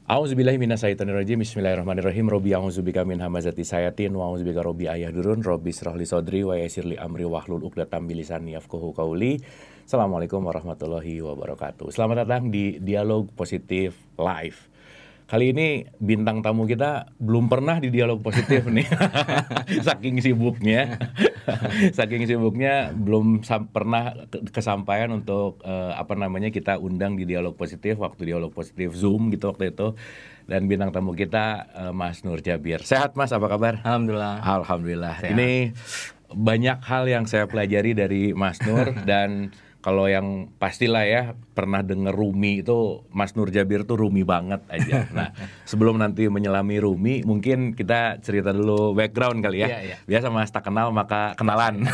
A'udzubillahi minasyaitonirrajim. Bismillahirrahmanirrahim. Robbi a'udzubika min hamazati sayatin wa a'udzubika robbi ayahdurun. Robbi shrahli sodri wa yassirli amri wahlul 'uqdatam min lisani yafqahu qauli. Assalamualaikum warahmatullahi wabarakatuh. Selamat datang di Dialog Positif Live. Kali ini bintang tamu kita belum pernah di Dialog Positif nih. Saking sibuknya. Saking sibuknya belum pernah kesampaian untuk kita undang di Dialog Positif waktu Dialog Positif Zoom gitu waktu itu. Dan bintang tamu kita Mas Nur Jabir. Sehat Mas, apa kabar? Alhamdulillah. Alhamdulillah. Sehat. Ini banyak hal yang saya pelajari dari Mas Nur dan kalau yang pastilah ya pernah denger Rumi itu Mas Nur Jabir tuh Rumi banget aja. Nah sebelum nanti menyelami Rumi mungkin kita cerita dulu background kali ya. Iya. Biasa Mas tak kenal maka kenalan.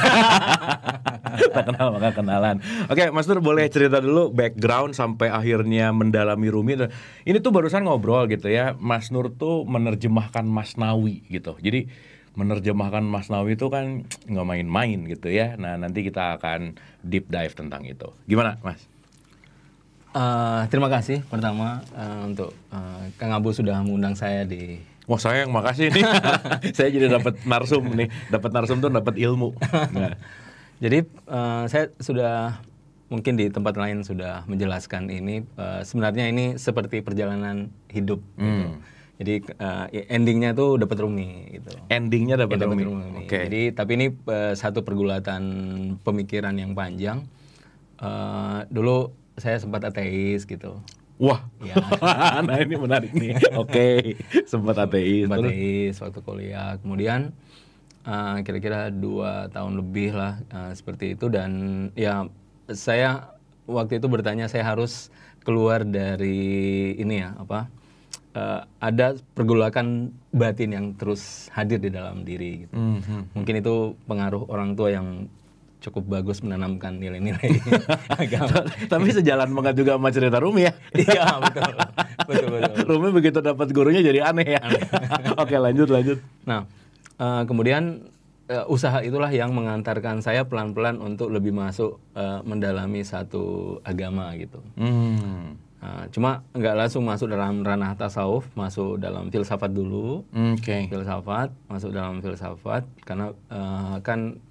Tak kenal maka kenalan. Oke Mas Nur boleh cerita dulu background sampai akhirnya mendalami Rumi. Ini tuh barusan ngobrol gitu ya. Mas Nur tuh menerjemahkan Masnawi gitu. Jadi menerjemahkan Masnawi itu kan nggak main-main gitu ya. Nah nanti kita akan deep dive tentang itu. Gimana Mas? Terima kasih pertama untuk Kang Abu sudah mengundang saya di. Wah saya yang makasih nih. Saya jadi dapat narsum nih. Dapat narsum tuh dapat ilmu. Nah. Jadi saya sudah mungkin di tempat lain sudah menjelaskan ini. Sebenarnya ini seperti perjalanan hidup. Gitu. Jadi endingnya tuh dapat Rumi gitu. Endingnya dapat Rumi. Okay. Jadi tapi ini satu pergulatan pemikiran yang panjang. Dulu saya sempat ateis gitu. Wah, ya. Nah ini menarik nih. Oke. Sempat ateis. Ateis waktu kuliah. Kemudian kira-kira 2 tahun lebih lah seperti itu dan ya saya waktu itu bertanya saya harus keluar dari ini ya apa? Ada pergolakan batin yang terus hadir di dalam diri gitu. Mungkin itu pengaruh orang tua yang cukup bagus menanamkan nilai-nilai agama. Tapi sejalan banget juga sama cerita Rumi ya. Iya betul. Rumi begitu dapat gurunya jadi aneh ya. Oke lanjut. Nah kemudian usaha itulah yang mengantarkan saya pelan-pelan untuk lebih masuk mendalami satu agama gitu. Cuma nggak langsung masuk dalam ranah tasawuf, masuk dalam filsafat dulu. Masuk dalam filsafat karena kan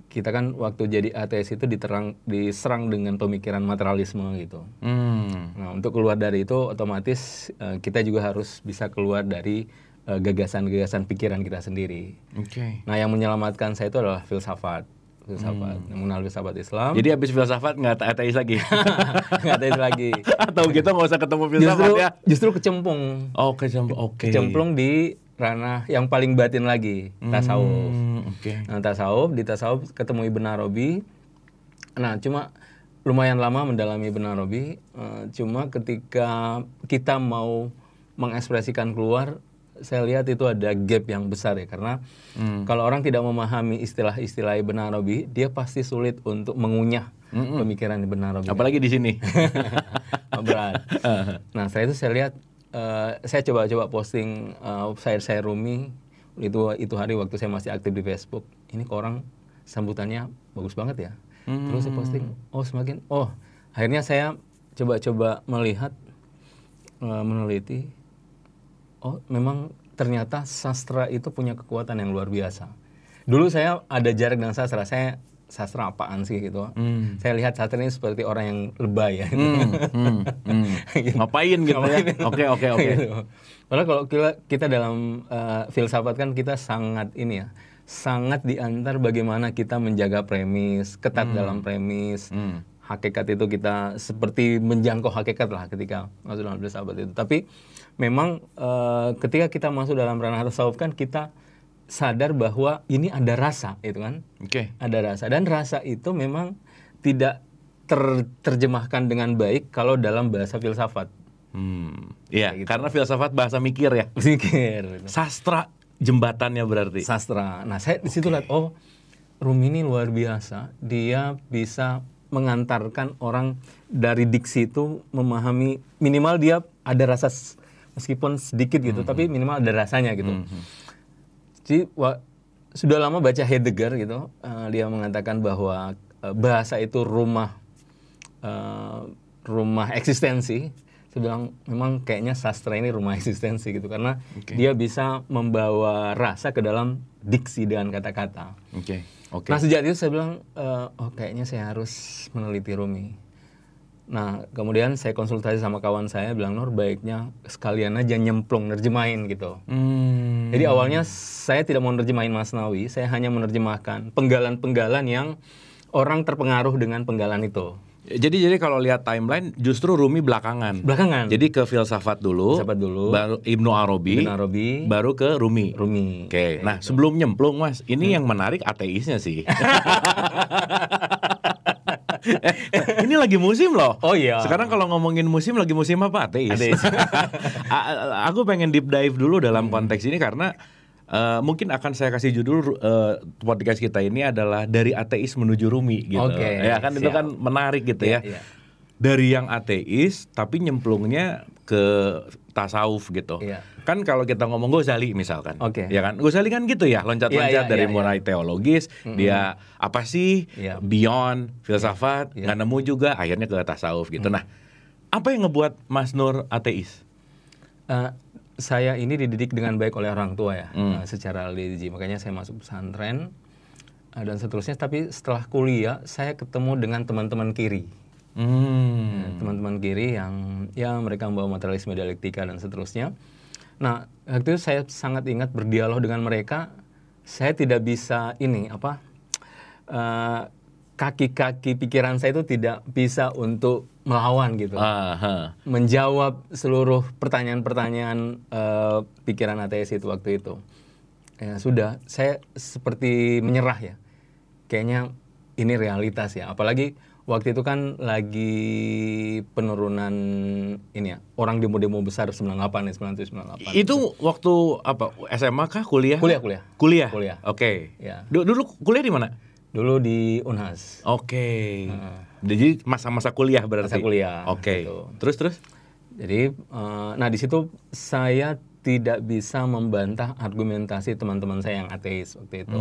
kita kan waktu jadi ateis itu diserang dengan pemikiran materialisme gitu. Nah untuk keluar dari itu otomatis kita juga harus bisa keluar dari gagasan-gagasan pikiran kita sendiri. Nah yang menyelamatkan saya itu adalah filsafat. Mengenal filsafat Islam. Jadi habis filsafat nggak ateis lagi? Nggak ateis lagi. Atau gitu nggak usah ketemu filsafat ya? Justru kecemplung. Oh kecemplung, oke. Kecemplung di ranah yang paling batin lagi, tasawuf. Nah di tasawuf ketemu Ibn Arabi. Nah cuma lumayan lama mendalami Ibn Arabi. Cuma ketika kita mau mengekspresikan keluar, saya lihat itu ada gap yang besar ya karena kalau orang tidak memahami istilah-istilah Ibn Arabi, dia pasti sulit untuk mengunyah pemikiran Ibn Arabi. Apalagi di sini. Berat. Nah, setelah itu saya lihat saya coba posting saya Rumi itu hari waktu saya masih aktif di Facebook. Ini kok orang sambutannya bagus banget ya. Terus saya posting, akhirnya saya coba melihat meneliti. Oh, memang ternyata sastra itu punya kekuatan yang luar biasa. Dulu saya ada jarak dengan sastra. Saya sastra apaan sih gitu. Saya lihat sastra ini seperti orang yang lebay ya. Gitu. Ngapain gitu ya? Oke. Gitu. Padahal kalau kita dalam filsafat kan kita sangat ini ya. Sangat diantar bagaimana kita menjaga premis, ketat dalam premis. Hakikat itu kita seperti menjangkau hakikat lah ketika masuk dalam filsafat itu. Tapi memang ketika kita masuk dalam ranah tasawuf kan kita sadar bahwa ini ada rasa itu kan. Ada rasa dan rasa itu memang tidak terjemahkan dengan baik kalau dalam bahasa filsafat. Iya, gitu. Karena filsafat bahasa mikir ya. Mikir. Sastra jembatannya berarti. Sastra. Nah, saya di situ lihat Rumi ini luar biasa. Dia bisa mengantarkan orang dari diksi itu memahami minimal dia ada rasa meskipun sedikit gitu tapi minimal ada rasanya gitu. Jadi sudah lama baca Heidegger gitu dia mengatakan bahwa bahasa itu rumah eksistensi Saya bilang memang kayaknya sastra ini rumah eksistensi gitu, karena dia bisa membawa rasa ke dalam diksi dengan kata-kata. Nah sejak itu saya bilang, oh kayaknya saya harus meneliti Rumi. Nah kemudian saya konsultasi sama kawan saya, bilang Nur baiknya sekalian aja nyemplung nerjemahin gitu. Jadi awalnya saya tidak mau nerjemahin Masnawi, saya hanya menerjemahkan penggalan-penggalan yang orang terpengaruh dengan penggalan itu. Jadi kalau lihat timeline justru Rumi belakangan. Jadi ke filsafat dulu, baru Ibnu Arabi, baru ke Rumi. Oke. Nah, sebelum nyemplung Mas, ini yang menarik ateisnya sih. Ini lagi musim loh. Oh iya. Sekarang kalau ngomongin musim, lagi musim apa? Ateis. Aku pengen deep dive dulu dalam konteks ini karena mungkin akan saya kasih judul podcast kita ini adalah dari ateis menuju Rumi gitu. Ya kan siap. Itu kan menarik gitu ya. Dari yang ateis tapi nyemplungnya ke tasawuf gitu. Kan kalau kita ngomong Ghazali misalkan. Ya kan? Ghazali kan gitu ya, loncat-loncat dari mulai teologis, dia apa sih beyond filsafat, nggak nemu juga akhirnya ke tasawuf gitu. Nah, apa yang ngebuat Mas Nur ateis? Saya ini dididik dengan baik oleh orang tua ya, secara religi. Makanya saya masuk pesantren dan seterusnya. Tapi setelah kuliah, saya ketemu dengan teman-teman kiri. Teman-teman kiri yang ya mereka membawa materialisme dialektika dan seterusnya. Nah, waktu itu saya sangat ingat berdialog dengan mereka. Saya tidak bisa kaki-kaki pikiran saya itu tidak bisa untuk melawan gitu, menjawab seluruh pertanyaan-pertanyaan pikiran ateis itu waktu itu. Ya sudah, saya seperti menyerah ya. Kayaknya ini realitas ya. Apalagi waktu itu kan lagi penurunan ini ya, orang demo-demo besar 98 ya, 97, 98. Itu waktu apa? SMA kah? Kuliah? Kuliah. Oke. Ya. Dulu kuliah di mana? Dulu di Unhas. Jadi masa-masa kuliah berarti. Masa kuliah. Gitu. Terus? Jadi, nah di situ saya tidak bisa membantah argumentasi teman-teman saya yang ateis waktu itu.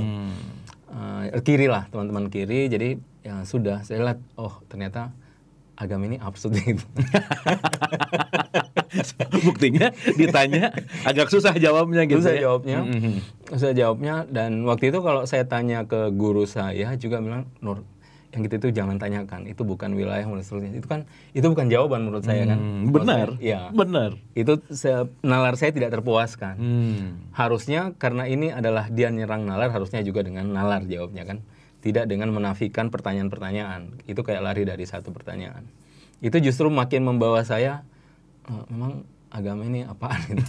Kiri lah, teman-teman kiri. Jadi ya sudah, saya lihat, oh ternyata agama ini absurd gitu. Buktinya ditanya agak susah jawabnya gitu. Susah jawabnya. Dan waktu itu kalau saya tanya ke guru saya juga bilang, Nur, yang gitu itu jangan tanyakan, itu bukan wilayah dan seterusnya. Itu bukan jawaban menurut saya kan. Benar. Itu nalar saya tidak terpuaskan. Harusnya karena ini adalah dia nyerang nalar, harusnya juga dengan nalar jawabnya kan. Tidak dengan menafikan pertanyaan-pertanyaan. Itu kayak lari dari satu pertanyaan. Itu justru makin membawa saya, memang agama ini apaan gitu.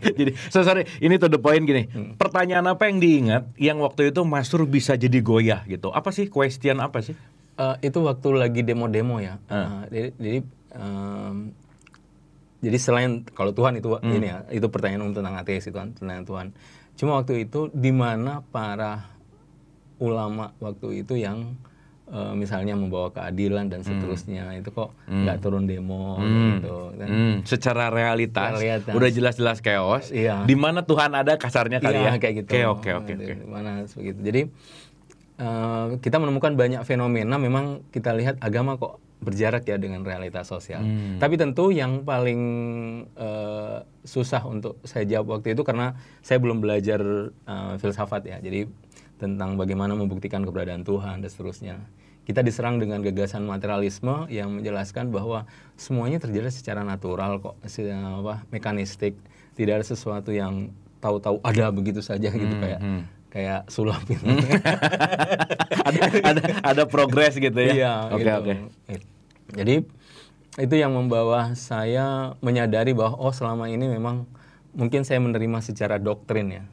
Jadi, sorry, ini to the point gini. Pertanyaan apa yang diingat yang waktu itu Mas Nur bisa jadi goyah gitu? Apa sih? Question apa sih? Itu waktu lagi demo-demo ya. Jadi selain kalau Tuhan itu ini ya, itu pertanyaan umum tentang ateis itu kan, tentang Tuhan. Cuma waktu itu di mana para ulama waktu itu yang misalnya membawa keadilan dan seterusnya, itu kok nggak turun demo gitu kan. Secara realitas udah jelas-jelas chaos. Di mana Tuhan ada kasarnya kali ya. Kayak gitu. Oke. Di mana begitu. Jadi kita menemukan banyak fenomena, memang kita lihat agama kok berjarak ya dengan realitas sosial. Tapi tentu yang paling susah untuk saya jawab waktu itu karena saya belum belajar filsafat ya. Jadi tentang bagaimana membuktikan keberadaan Tuhan dan seterusnya. Kita diserang dengan gagasan materialisme yang menjelaskan bahwa semuanya terjadi secara natural kok, mekanistik, tidak ada sesuatu yang tahu-tahu ada begitu saja gitu kayak sulap gitu. ada progres gitu ya. Oke. Jadi itu yang membawa saya menyadari bahwa selama ini memang mungkin saya menerima secara doktrin ya.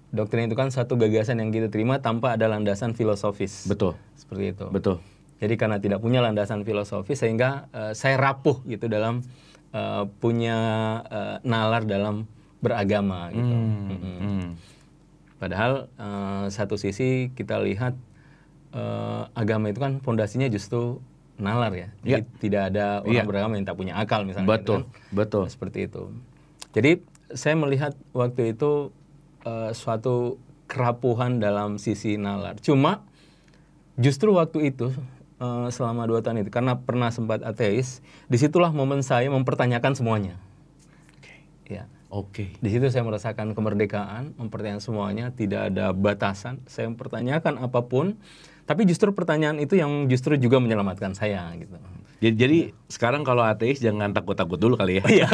Doktrin itu kan satu gagasan yang kita terima tanpa ada landasan filosofis. Betul. Seperti itu. Betul. Jadi karena tidak punya landasan filosofis sehingga saya rapuh gitu dalam punya nalar dalam beragama gitu. Padahal satu sisi kita lihat agama itu kan fondasinya justru nalar ya. Jadi tidak ada orang beragama yang tak punya akal misalnya. Betul. Seperti itu. Jadi saya melihat waktu itu suatu kerapuhan dalam sisi nalar. Cuma justru waktu itu selama 2 tahun itu karena pernah sempat ateis. Disitulah momen saya mempertanyakan semuanya. Ya. Oke. Di situ saya merasakan kemerdekaan, mempertanyakan semuanya, tidak ada batasan. Saya mempertanyakan apapun, tapi justru pertanyaan itu yang justru juga menyelamatkan saya gitu. Jadi sekarang kalau ateis jangan takut-takut dulu kali ya.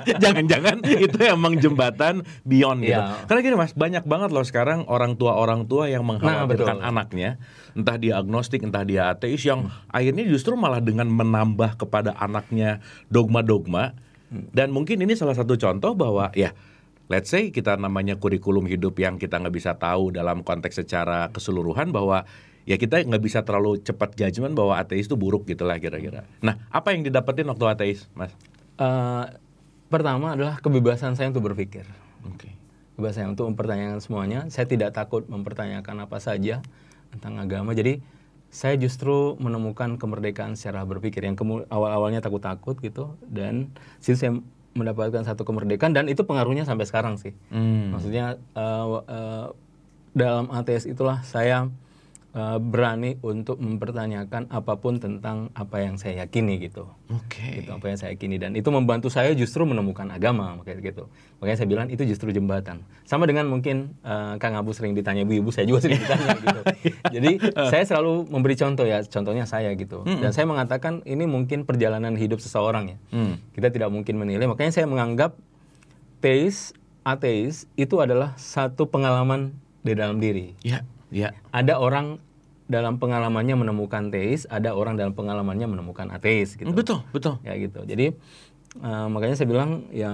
Jangan-jangan itu emang jembatan beyond gitu. Karena gini Mas, banyak banget loh sekarang orang tua yang mengkhawatirkan anaknya, entah dia agnostik, entah dia ateis, yang akhirnya justru malah dengan menambah kepada anaknya dogma-dogma. Dan mungkin ini salah satu contoh bahwa ya, let's say kita namanya kurikulum hidup yang kita nggak bisa tahu dalam konteks secara keseluruhan, bahwa ya kita nggak bisa terlalu cepat judgement bahwa ateis itu buruk gitulah kira-kira. Nah, apa yang didapetin waktu ateis, Mas? Pertama adalah kebebasan saya untuk berpikir. Oke. Kebebasan saya untuk mempertanyakan semuanya. Saya tidak takut mempertanyakan apa saja tentang agama. Jadi saya justru menemukan kemerdekaan secara berpikir yang awal-awalnya takut-takut gitu, dan situ saya mendapatkan satu kemerdekaan, dan itu pengaruhnya sampai sekarang sih. Maksudnya dalam ateis itulah saya berani untuk mempertanyakan apapun tentang apa yang saya yakini gitu. Gitu, apa yang saya yakini, dan itu membantu saya justru menemukan agama, makanya gitu. Makanya saya bilang itu justru jembatan. Sama dengan mungkin Kang Abu sering ditanya ibu-ibu, saya juga sering ditanya gitu. Jadi saya selalu memberi contoh ya, contohnya saya gitu. Dan saya mengatakan ini mungkin perjalanan hidup seseorang ya. Kita tidak mungkin menilai, makanya saya menganggap ateis itu adalah satu pengalaman di dalam diri. Ada orang dalam pengalamannya menemukan teis, ada orang dalam pengalamannya menemukan ateis gitu. Betul. Ya gitu. Jadi makanya saya bilang ya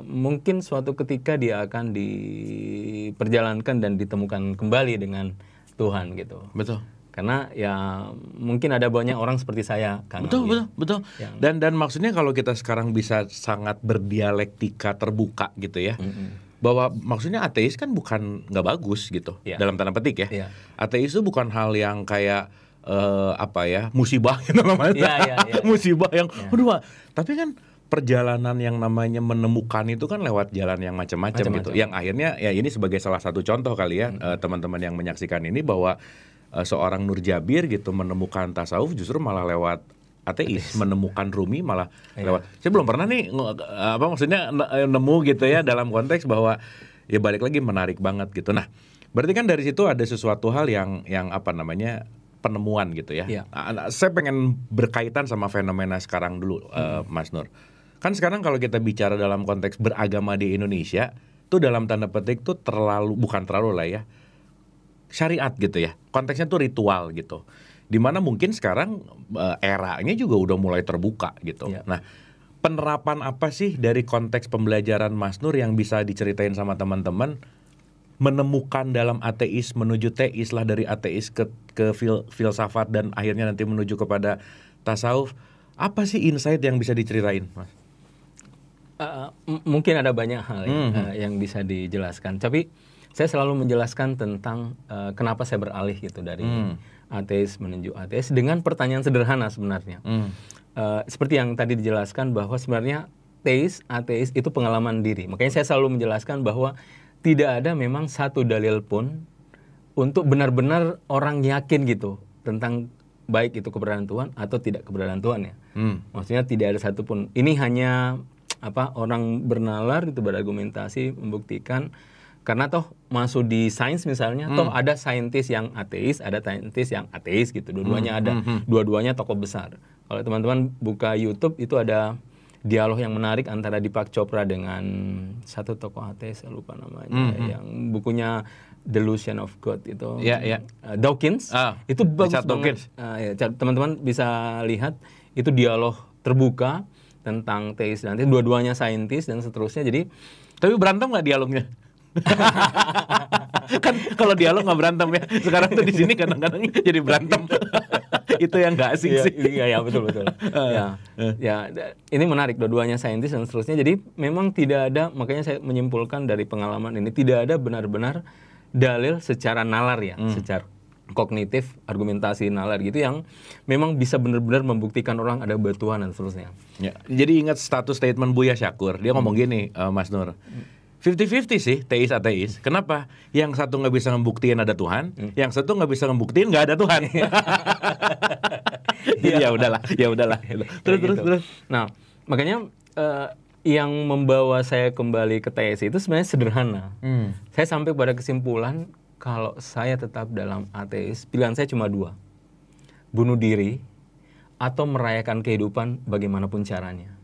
mungkin suatu ketika dia akan diperjalankan dan ditemukan kembali dengan Tuhan gitu. Betul. Karena ya mungkin ada banyak orang seperti saya, Kang. Betul. Dan maksudnya kalau kita sekarang bisa sangat berdialektika terbuka gitu ya. Bahwa maksudnya ateis kan bukan nggak bagus gitu, dalam tanda petik ya. Ateis itu bukan hal yang kayak musibah gitu namanya. Musibah yang aduh, tapi kan perjalanan yang namanya menemukan itu kan lewat jalan yang macam-macam gitu. Yang akhirnya ya ini sebagai salah satu contoh kali ya, teman-teman yang menyaksikan ini, bahwa seorang Nur Jabir gitu menemukan tasawuf justru malah lewat ateis, menemukan Rumi malah lewat. Saya belum pernah nih maksudnya nemu gitu ya, dalam konteks bahwa ya balik lagi menarik banget gitu. Nah, berarti kan dari situ ada sesuatu hal yang penemuan gitu ya. Saya pengen berkaitan sama fenomena sekarang dulu, Mas Nur. Kan sekarang kalau kita bicara dalam konteks beragama di Indonesia, tuh dalam tanda petik tuh bukan terlalu lah ya, syariat gitu ya. Konteksnya tuh ritual gitu. Dimana mungkin sekarang eranya juga udah mulai terbuka gitu. Nah, penerapan apa sih dari konteks pembelajaran Mas Nur yang bisa diceritain sama teman-teman, menemukan dalam ateis menuju teis lah, dari ateis ke filsafat, dan akhirnya nanti menuju kepada tasawuf. Apa sih insight yang bisa diceritain, Mas? Mungkin ada banyak hal yang bisa dijelaskan, tapi saya selalu menjelaskan tentang kenapa saya beralih gitu dari ateis menuju ateis dengan pertanyaan sederhana sebenarnya. Seperti yang tadi dijelaskan bahwa sebenarnya ateis itu pengalaman diri. Makanya saya selalu menjelaskan bahwa tidak ada memang satu dalil pun untuk benar-benar orang yakin gitu tentang baik itu keberadaan Tuhan atau tidak keberadaan Tuhan ya. Maksudnya tidak ada satupun. Ini hanya orang bernalar itu, berargumentasi, membuktikan. Karena toh masuk di sains misalnya, toh ada saintis yang ateis, ada saintis yang ateis gitu. Dua-duanya ada. Dua-duanya tokoh besar. Kalau teman-teman buka YouTube itu ada dialog yang menarik antara Deepak Chopra dengan satu tokoh ateis, saya lupa namanya, yang bukunya Delusion of God itu. Dawkins. Itu bagus banget. Teman-teman bisa lihat itu dialog terbuka tentang teis dan ateis. Dua-duanya saintis dan seterusnya. Jadi, tapi berantem nggak dialognya? Kan kalau dialog nggak berantem ya. Sekarang tuh di sini kadang-kadang jadi berantem. Itu yang nggak asik sih. Iya betul. Ini menarik, dua-duanya saintis dan seterusnya. Jadi memang tidak ada, makanya saya menyimpulkan dari pengalaman ini tidak ada benar-benar dalil secara nalar ya, secara kognitif, argumentasi nalar gitu yang memang bisa benar-benar membuktikan orang ada batuan dan seterusnya. Jadi ingat status statement Buya Syakur, dia ngomong gini, Mas Nur. 50-50 sih, teis ateis. Kenapa? Yang satu nggak bisa ngebuktiin ada Tuhan, yang satu nggak bisa ngebuktiin nggak ada Tuhan. Jadi ya udahlah. Terus. Nah, makanya yang membawa saya kembali ke teis itu sebenarnya sederhana. Saya sampai pada kesimpulan kalau saya tetap dalam ateis, pilihan saya cuma 2. Bunuh diri atau merayakan kehidupan bagaimanapun caranya.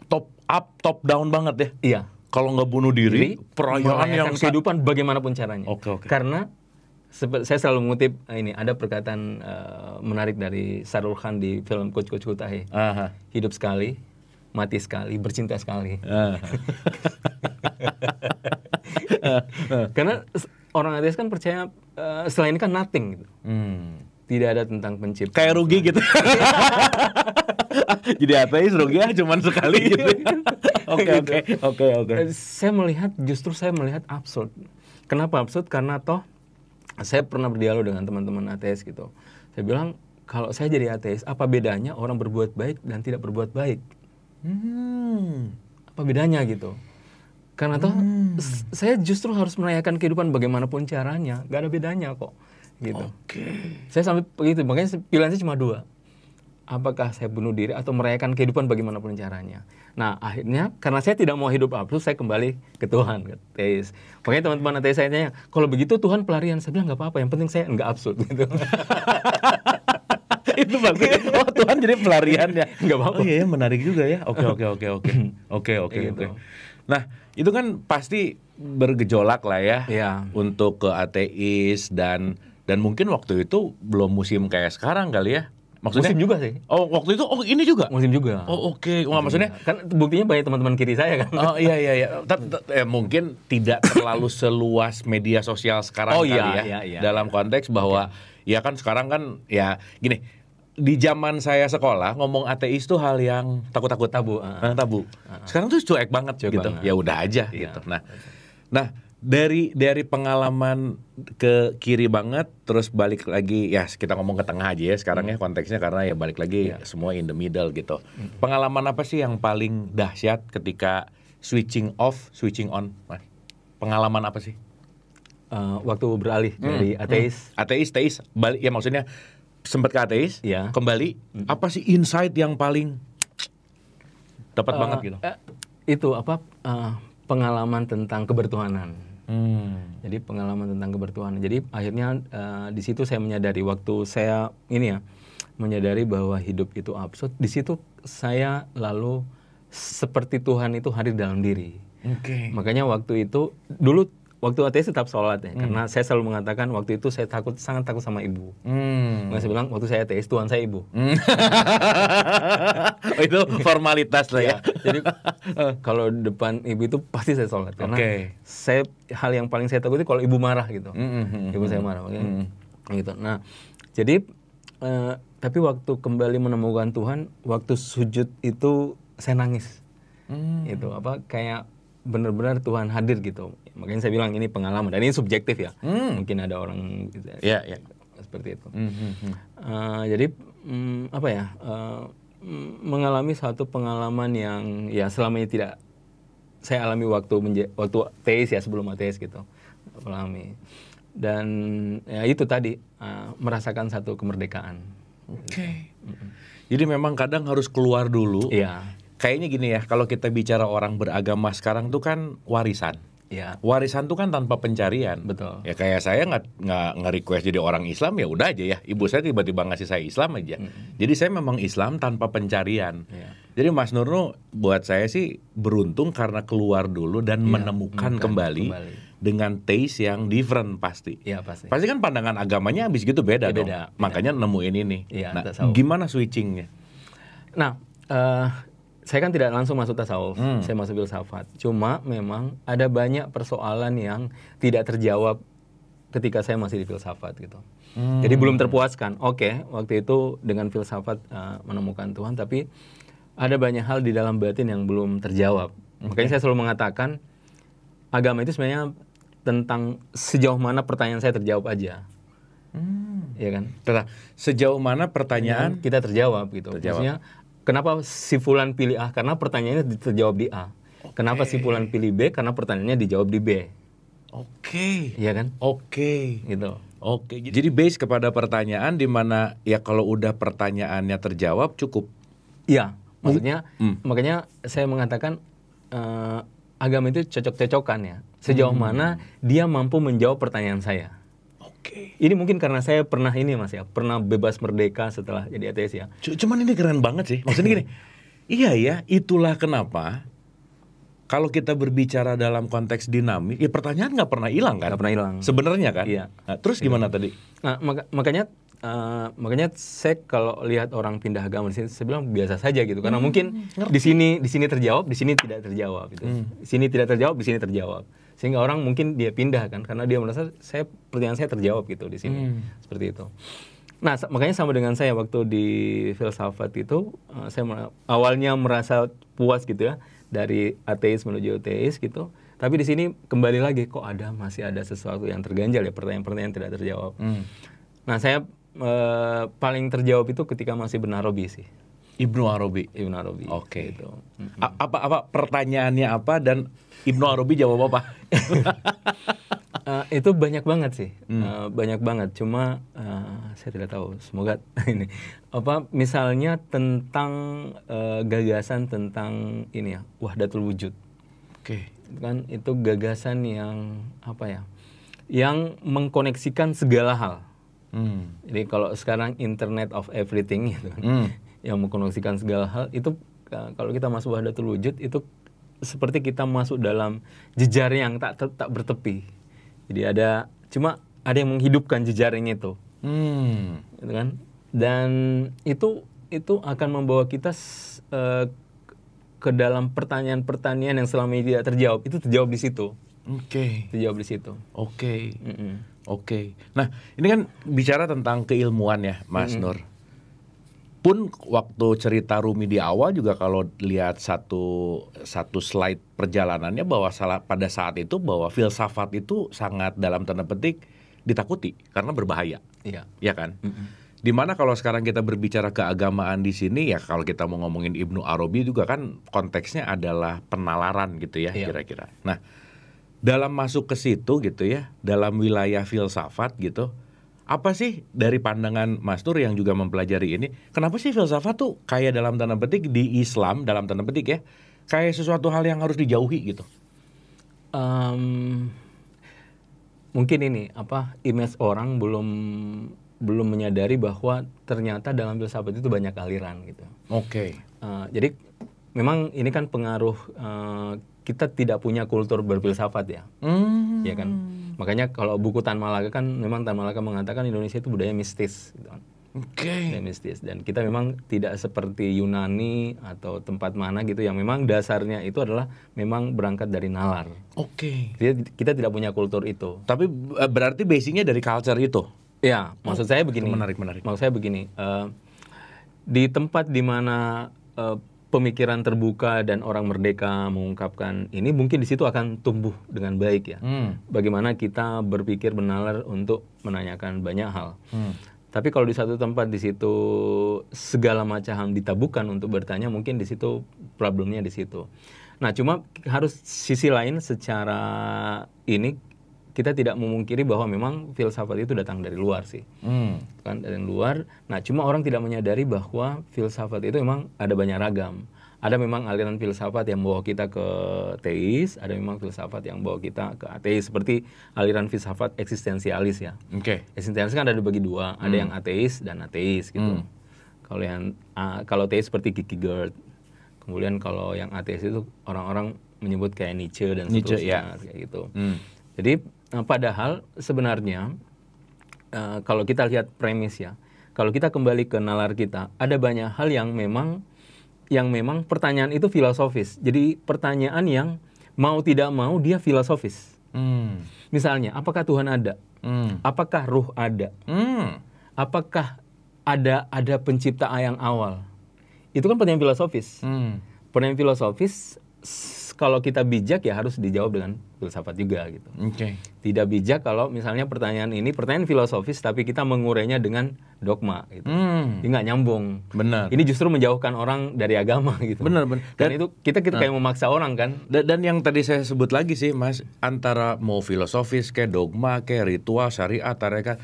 Top up, top down banget ya. Iya. Kalau nggak bunuh diri, perayaan yang kehidupan bagaimanapun caranya. Oke. Karena saya selalu mengutip ini, ada perkataan menarik dari Shahrukh Khan di film Kuch Kuch Hota Hai. Hidup sekali, mati sekali, bercinta sekali. Karena orang ateis kan percaya selain ini kan nothing gitu. Tidak ada tentang pencipta. Kayak rugi gitu. Jadi ateis rugi cuma sekali gitu. Oke. Saya melihat absurd. Kenapa absurd? Karena toh saya pernah berdialog dengan teman-teman ateis gitu. Saya bilang, kalau saya jadi ateis, apa bedanya orang berbuat baik dan tidak berbuat baik? Apa bedanya gitu? Karena toh saya justru harus merayakan kehidupan bagaimanapun caranya. Gak ada bedanya kok. Gitu. Saya sampai begitu, makanya pilihan saya cuma 2. Apakah saya bunuh diri atau merayakan kehidupan bagaimanapun caranya. Nah, akhirnya karena saya tidak mau hidup absurd, saya kembali ke Tuhan, ke teis. Makanya teman-teman ateis saya tanya, kalau begitu Tuhan pelarian. Saya bilang nggak apa-apa, yang penting saya nggak absurd gitu. Itu bagus. Oh, Tuhan jadi pelarian ya. Nggak apa-apa. Oh iya, menarik juga ya. Oke. Nah, itu kan pasti bergejolak lah ya. Untuk ke ateis dan mungkin waktu itu belum musim kayak sekarang kali ya. Maksudnya musim juga sih. Oh, waktu itu ini juga. Musim juga. Oh, oke. Wah, maksudnya kan buktinya banyak teman-teman kiri saya kan. Oh iya. Mungkin tidak terlalu seluas media sosial sekarang kali ya. Dalam konteks bahwa ya kan sekarang kan ya gini. Di zaman saya sekolah ngomong ateis tuh hal yang takut-takut, tabu. Sekarang tuh cuek banget gitu. Ya udah aja gitu. Nah, dari pengalaman ke kiri banget terus balik lagi ya, kita ngomong ke tengah aja ya sekarang ya konteksnya, karena ya balik lagi semua in the middle gitu. Pengalaman apa sih yang paling dahsyat ketika switching off, switching on? Pengalaman apa sih? Waktu beralih dari teis balik ya, maksudnya sempat ke ateis, kembali, apa sih insight yang paling dapat banget gitu? Itu pengalaman tentang kebertuhanan. Jadi pengalaman tentang kebertuhanan. Jadi akhirnya di situ saya menyadari, waktu saya menyadari bahwa hidup itu absurd. Di situ saya lalu seperti Tuhan itu hadir dalam diri. Makanya waktu itu dulu waktu ateis tetap sholat ya, karena saya selalu mengatakan waktu itu saya sangat takut sama ibu. Makanya saya bilang waktu saya ateis Tuhan saya ibu. Itu formalitas lah ya. Jadi kalau depan ibu itu pasti saya sholat, karena hal yang paling saya takuti kalau ibu marah gitu. Ibu saya marah, gitu. Nah, jadi tapi waktu kembali menemukan Tuhan, waktu sujud itu saya nangis. Itu kayak benar-benar Tuhan hadir gitu. Makanya saya bilang ini pengalaman, dan ini subjektif ya. Mungkin ada orang seperti itu. Jadi mengalami satu pengalaman yang ya selama ini tidak saya alami waktu teis ya, sebelum ateis gitu. Alami. Dan ya itu tadi merasakan satu kemerdekaan. Jadi memang kadang harus keluar dulu. Kayaknya gini ya, kalau kita bicara orang beragama sekarang tuh kan warisan. Warisan tuh kan tanpa pencarian. Betul. Ya kayak saya nggak request jadi orang Islam, ya udah aja ya. Ibu saya tiba-tiba ngasih saya Islam aja. Jadi saya memang Islam tanpa pencarian. Jadi Mas Nurno buat saya sih beruntung karena keluar dulu dan menemukan kembali dengan taste yang different pasti. Pasti kan pandangan agamanya habis gitu beda dong. Makanya nemuin ini. Nah, gimana switchingnya? Nah, saya kan tidak langsung masuk tasawuf, saya masuk filsafat. Cuma memang ada banyak persoalan yang tidak terjawab ketika saya masih di filsafat gitu. Jadi belum terpuaskan. Waktu itu dengan filsafat menemukan Tuhan, tapi ada banyak hal di dalam batin yang belum terjawab. Makanya saya selalu mengatakan agama itu sebenarnya tentang sejauh mana pertanyaan saya terjawab aja. Ya kan? Sejauh mana pertanyaan kita terjawab gitu. Maksudnya kenapa si fulan pilih A? Karena pertanyaannya terjawab di A. Kenapa si Fulan pilih B? Karena pertanyaannya dijawab di B. Oke. Iya kan? Oke. Gitu. Oke. Jadi base kepada pertanyaan di mana ya kalau udah pertanyaannya terjawab cukup. Iya. Maksudnya, makanya saya mengatakan agama itu cocok-cocokan ya. Sejauh mana dia mampu menjawab pertanyaan saya. Oke. Ini mungkin karena saya pernah ini Mas ya, pernah bebas merdeka setelah jadi ateis ya. Cuman ini keren banget sih. Maksudnya gini, iya ya, itulah kenapa kalau kita berbicara dalam konteks dinamik, ya pertanyaan nggak pernah hilang kan? Nggak pernah hilang. Sebenarnya kan? Iya. Nah, terus gimana tadi? Nah, makanya saya kalau lihat orang pindah agama di sini, saya bilang biasa saja gitu. Karena mungkin di sini terjawab, di sini tidak terjawab. Gitu. Di sini tidak terjawab, di sini terjawab. Sehingga orang mungkin dia pindah kan, karena dia merasa pertanyaan saya terjawab gitu di sini, seperti itu. Nah, makanya sama dengan saya waktu di filsafat itu, saya awalnya merasa puas gitu ya, dari ateis menuju teis gitu. Tapi di sini kembali lagi kok masih ada sesuatu yang terganjal ya, pertanyaan-pertanyaan tidak terjawab. Nah, saya paling terjawab itu ketika masih Ibnu Arabi sih. Ibnu Arabi. Oke. Gitu. Apa pertanyaannya apa dan Ibnu Arabi jawab apa? Itu banyak banget sih, banyak banget. Cuma saya tidak tahu. Semoga ini misalnya tentang gagasan tentang ini ya, wahdatul wujud. Oke. Kan itu gagasan yang yang mengkoneksikan segala hal. Jadi kalau sekarang Internet of Everything gitu kan, yang mengkoneksikan segala hal itu kalau kita masuk wahdatul wujud itu seperti kita masuk dalam jejaring yang tak bertepi. Jadi ada yang menghidupkan jejaring itu. Gitu kan? Dan itu akan membawa kita ke dalam pertanyaan-pertanyaan yang selama ini tidak terjawab. Itu terjawab di situ. Oke. Terjawab di situ. Oke. Oke. Nah, ini kan bicara tentang keilmuan ya, Mas Nur. Pun waktu cerita Rumi di awal juga kalau lihat satu slide perjalanannya bahwa pada saat itu bahwa filsafat itu sangat dalam tanda petik ditakuti karena berbahaya. Iya. Ya kan? Dimana kalau sekarang kita berbicara keagamaan di sini ya kalau kita mau ngomongin Ibnu Arabi juga kan konteksnya adalah penalaran gitu ya kira-kira. Nah, dalam masuk ke situ gitu ya, dalam wilayah filsafat gitu, apa sih dari pandangan Mas Nur yang juga mempelajari ini, kenapa sih filsafat tuh kayak dalam tanda petik di Islam, dalam tanda petik ya, kayak sesuatu hal yang harus dijauhi gitu? Mungkin ini, image orang belum menyadari bahwa ternyata dalam filsafat itu banyak aliran gitu. Oke. Jadi memang ini kan pengaruh kita tidak punya kultur berfilsafat ya, ya kan. Makanya kalau buku Tan Malaka kan memang Tan Malaka mengatakan Indonesia itu budaya mistis, gitu kan. Budaya mistis dan kita memang tidak seperti Yunani atau tempat mana gitu yang memang dasarnya itu adalah memang berangkat dari nalar. Oke. Kita tidak punya kultur itu. Tapi berarti basicnya dari culture itu. Ya, maksud saya begini. Menarik. Maksud saya begini. Di tempat di mana pemikiran terbuka dan orang merdeka mengungkapkan ini, mungkin di situ akan tumbuh dengan baik ya. Bagaimana kita berpikir benalar untuk menanyakan banyak hal. Tapi kalau di satu tempat di situ segala macam ditabukan untuk bertanya, mungkin di situ problemnya di situ. Nah, cuma harus sisi lain secara ini kita tidak memungkiri bahwa memang filsafat itu datang dari luar sih, kan dari luar. Nah, cuma orang tidak menyadari bahwa filsafat itu memang ada banyak ragam. Ada memang aliran filsafat yang membawa kita ke teis, ada memang filsafat yang membawa kita ke ateis, seperti aliran filsafat eksistensialis ya. Eksistensialis kan ada dibagi dua, ada yang ateis dan ateis gitu. Kalau teis seperti Kierkegaard, kemudian kalau yang ateis itu orang-orang menyebut kayak Nietzsche dan seterusnya kayak gitu. Jadi padahal sebenarnya kalau kita lihat premis ya, kalau kita kembali ke nalar kita, ada banyak hal yang memang pertanyaan itu filosofis. Jadi pertanyaan yang mau tidak mau dia filosofis. Misalnya, apakah Tuhan ada? Apakah ruh ada? Apakah ada pencipta yang awal? Itu kan pertanyaan filosofis. Pertanyaan filosofis kalau kita bijak ya harus dijawab dengan filsafat juga gitu. Oke. Tidak bijak kalau misalnya pertanyaan filosofis tapi kita mengurainya dengan dogma gitu. Ini nggak nyambung. Benar. Ini justru menjauhkan orang dari agama gitu. Benar. Dan itu kita kayak memaksa orang kan. Dan yang tadi saya sebut lagi sih Mas, antara mau filosofis kayak dogma kayak ritual syariat tarekat,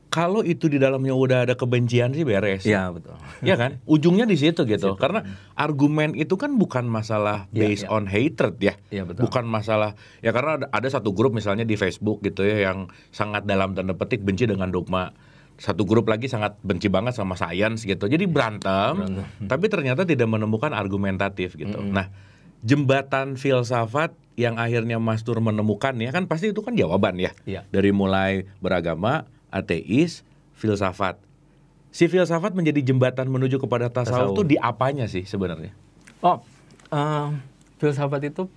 kalau itu di dalamnya udah ada kebencian sih beres. Iya betul. Iya kan? Ujungnya di situ gitu. Karena argumen itu kan bukan masalah based on hatred ya. Iya betul. Bukan masalah ya, karena ada satu grup misalnya di Facebook gitu ya yang sangat dalam tanda petik benci dengan dogma. Satu grup lagi sangat benci banget sama sains gitu. Jadi berantem. Tapi ternyata tidak menemukan argumentatif gitu. Nah, jembatan filsafat yang akhirnya Mas Nur menemukan ya kan pasti itu kan jawaban ya. Iya. Dari mulai beragama, ateis, filsafat. Si filsafat menjadi jembatan menuju kepada tasawuf itu di apanya sih sebenarnya? Filsafat itu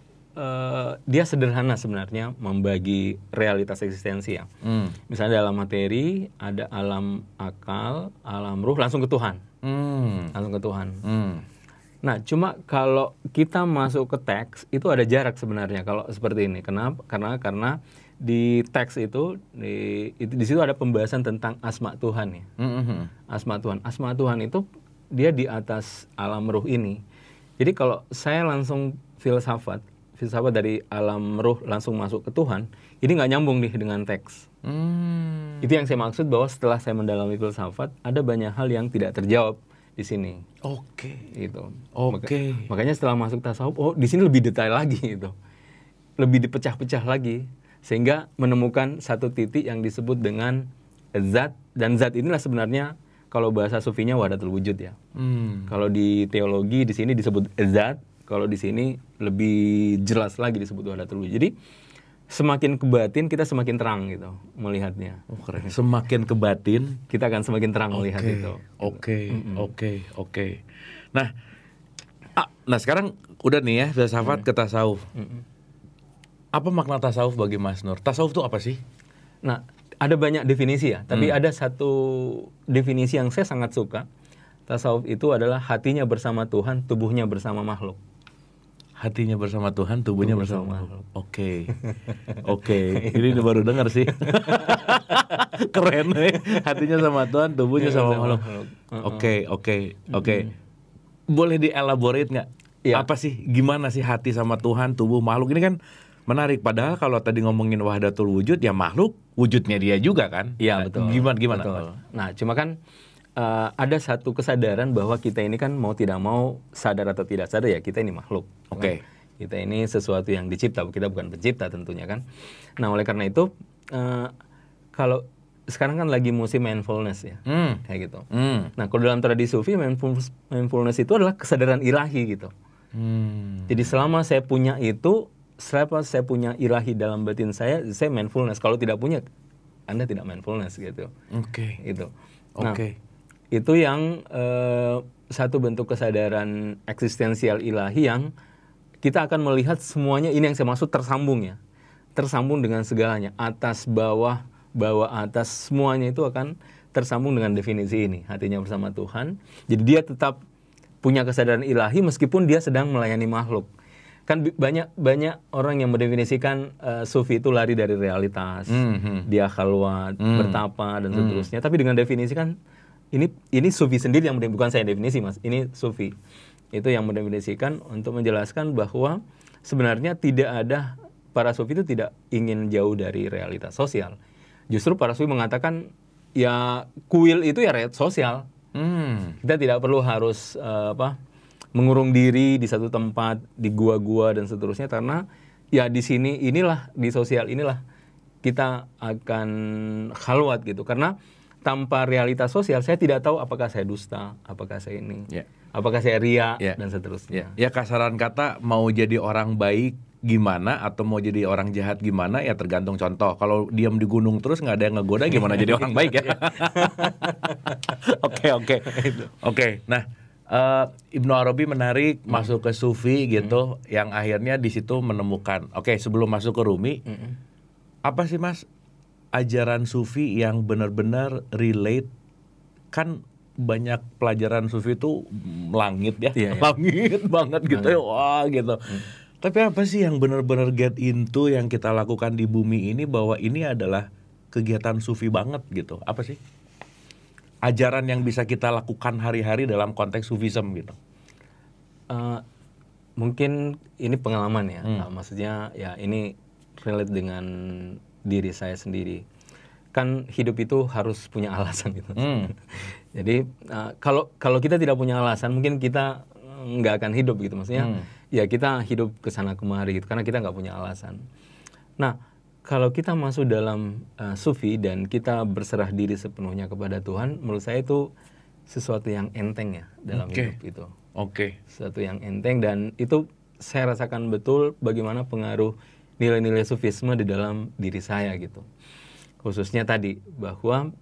dia sederhana sebenarnya membagi realitas eksistensi ya. Misalnya dalam materi ada alam akal, alam ruh, langsung ke Tuhan. Langsung ke Tuhan. Nah, cuma kalau kita masuk ke teks itu ada jarak sebenarnya kalau seperti ini. Kenapa? Karena di teks itu di situ ada pembahasan tentang asma Tuhan ya. Asma Tuhan itu dia di atas alam ruh ini. Jadi kalau saya langsung filsafat dari alam ruh langsung masuk ke Tuhan, ini nggak nyambung nih dengan teks. Itu yang saya maksud bahwa setelah saya mendalami filsafat ada banyak hal yang tidak terjawab di sini. Oke. Gitu. Oke. Makanya setelah masuk tasawuf, di sini lebih detail lagi gitu. Lebih dipecah-pecah lagi. Sehingga menemukan satu titik yang disebut dengan zat, dan zat inilah sebenarnya kalau bahasa sufinya wahdatul wujud ya. Kalau di teologi di sini disebut zat, kalau di sini lebih jelas lagi disebut wahdatul wujud. Jadi semakin ke batin kita semakin terang gitu melihatnya. Keren. Semakin ke batin kita akan semakin terang melihat itu. Oke. Nah, sekarang udah nih ya filsafat ke tasawuf. Apa makna tasawuf bagi Mas Nur? Tasawuf itu apa sih? Nah, ada banyak definisi ya, tapi ada satu definisi yang saya sangat suka. Tasawuf itu adalah hatinya bersama Tuhan, tubuhnya bersama makhluk. Hatinya bersama Tuhan, tubuhnya bersama makhluk. Oke. Ini baru dengar sih. Keren nih. Hatinya sama Tuhan, tubuhnya sama makhluk. Oke. Boleh dielaborate nggak? Ya. Apa sih? Gimana sih hati sama Tuhan, tubuh, makhluk? Ini kan menarik. Padahal kalau tadi ngomongin wahdatul wujud, ya makhluk wujudnya dia juga kan? Iya betul. Gimana? Betul. Nah, cuma kan ada satu kesadaran bahwa kita ini kan mau tidak mau, sadar atau tidak sadar ya kita ini makhluk. Oke. Kita ini sesuatu yang dicipta, kita bukan pencipta tentunya kan. Nah, oleh karena itu kalau sekarang kan lagi musim mindfulness ya, kayak gitu. Nah, kalau dalam tradisi Sufi mindfulness itu adalah kesadaran ilahi gitu. Jadi selama saya punya ilahi dalam batin saya mindfulness. Kalau tidak punya, Anda tidak mindfulness gitu. Oke. Itu. Nah, itu yang satu bentuk kesadaran eksistensial ilahi yang kita akan melihat semuanya, ini yang saya maksud tersambung ya. Tersambung dengan segalanya, atas, bawah, atas, semuanya itu akan tersambung dengan definisi ini, hatinya bersama Tuhan. Jadi dia tetap punya kesadaran ilahi meskipun dia sedang melayani makhluk. Kan banyak orang yang mendefinisikan sufi itu lari dari realitas, dia khalwat, bertapa dan seterusnya. Tapi dengan definisi kan ini sufi sendiri yang bukan saya definisi Mas. Ini sufi itu yang mendefinisikan untuk menjelaskan bahwa sebenarnya tidak ada, para sufi itu tidak ingin jauh dari realitas sosial. Justru para sufi mengatakan ya kuil itu ya realitas sosial. Kita tidak perlu harus mengurung diri di satu tempat, di gua-gua dan seterusnya, karena ya di sini inilah, di sosial inilah kita akan khalwat gitu. Karena tanpa realitas sosial saya tidak tahu apakah saya dusta, apakah saya ini, apakah saya ria dan seterusnya. Ya kasaran kata mau jadi orang baik gimana atau mau jadi orang jahat gimana ya tergantung contoh. Kalau diam di gunung terus nggak ada yang ngegoda gimana jadi orang baik ya. Oke. Nah, Ibnu Arabi menarik masuk ke sufi gitu, yang akhirnya di situ menemukan. Oke, sebelum masuk ke Rumi, apa sih Mas ajaran sufi yang benar-benar relate? Kan banyak pelajaran sufi itu langit ya, langit banget gitu ya, wah gitu. Tapi apa sih yang benar-benar get into yang kita lakukan di bumi ini bahwa ini adalah kegiatan sufi banget gitu? Apa sih ajaran yang bisa kita lakukan hari-hari dalam konteks sufism gitu? Mungkin ini pengalaman ya, maksudnya ya ini relate dengan diri saya sendiri. Kan hidup itu harus punya alasan gitu. Jadi kalau kita tidak punya alasan, mungkin kita nggak akan hidup gitu. Maksudnya ya kita hidup kesana kemari gitu karena kita nggak punya alasan. Nah, kalau kita masuk dalam sufi dan kita berserah diri sepenuhnya kepada Tuhan, menurut saya itu sesuatu yang enteng ya dalam hidup itu. Sesuatu yang enteng, dan itu saya rasakan betul bagaimana pengaruh nilai-nilai sufisme di dalam diri saya gitu. Khususnya tadi bahwa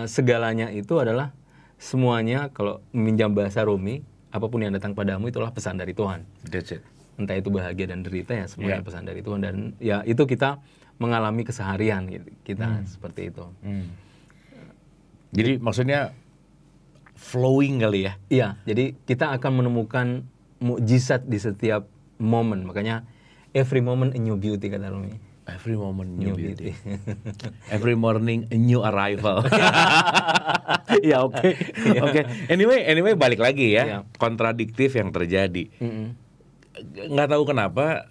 segalanya itu adalah semuanya, kalau meminjam bahasa Rumi, apapun yang datang padamu itulah pesan dari Tuhan. That's it. Entah itu bahagia dan derita ya semuanya pesan dari Tuhan, dan ya itu kita mengalami keseharian gitu. Kita seperti itu. Jadi maksudnya flowing kali ya? Iya, jadi kita akan menemukan mukjizat di setiap momen. Makanya every moment a new beauty kata Rumi. Every moment new beauty. Every morning a new arrival. Ya oke. Anyway balik lagi ya. Kontradiktif yang terjadi. Nggak tahu kenapa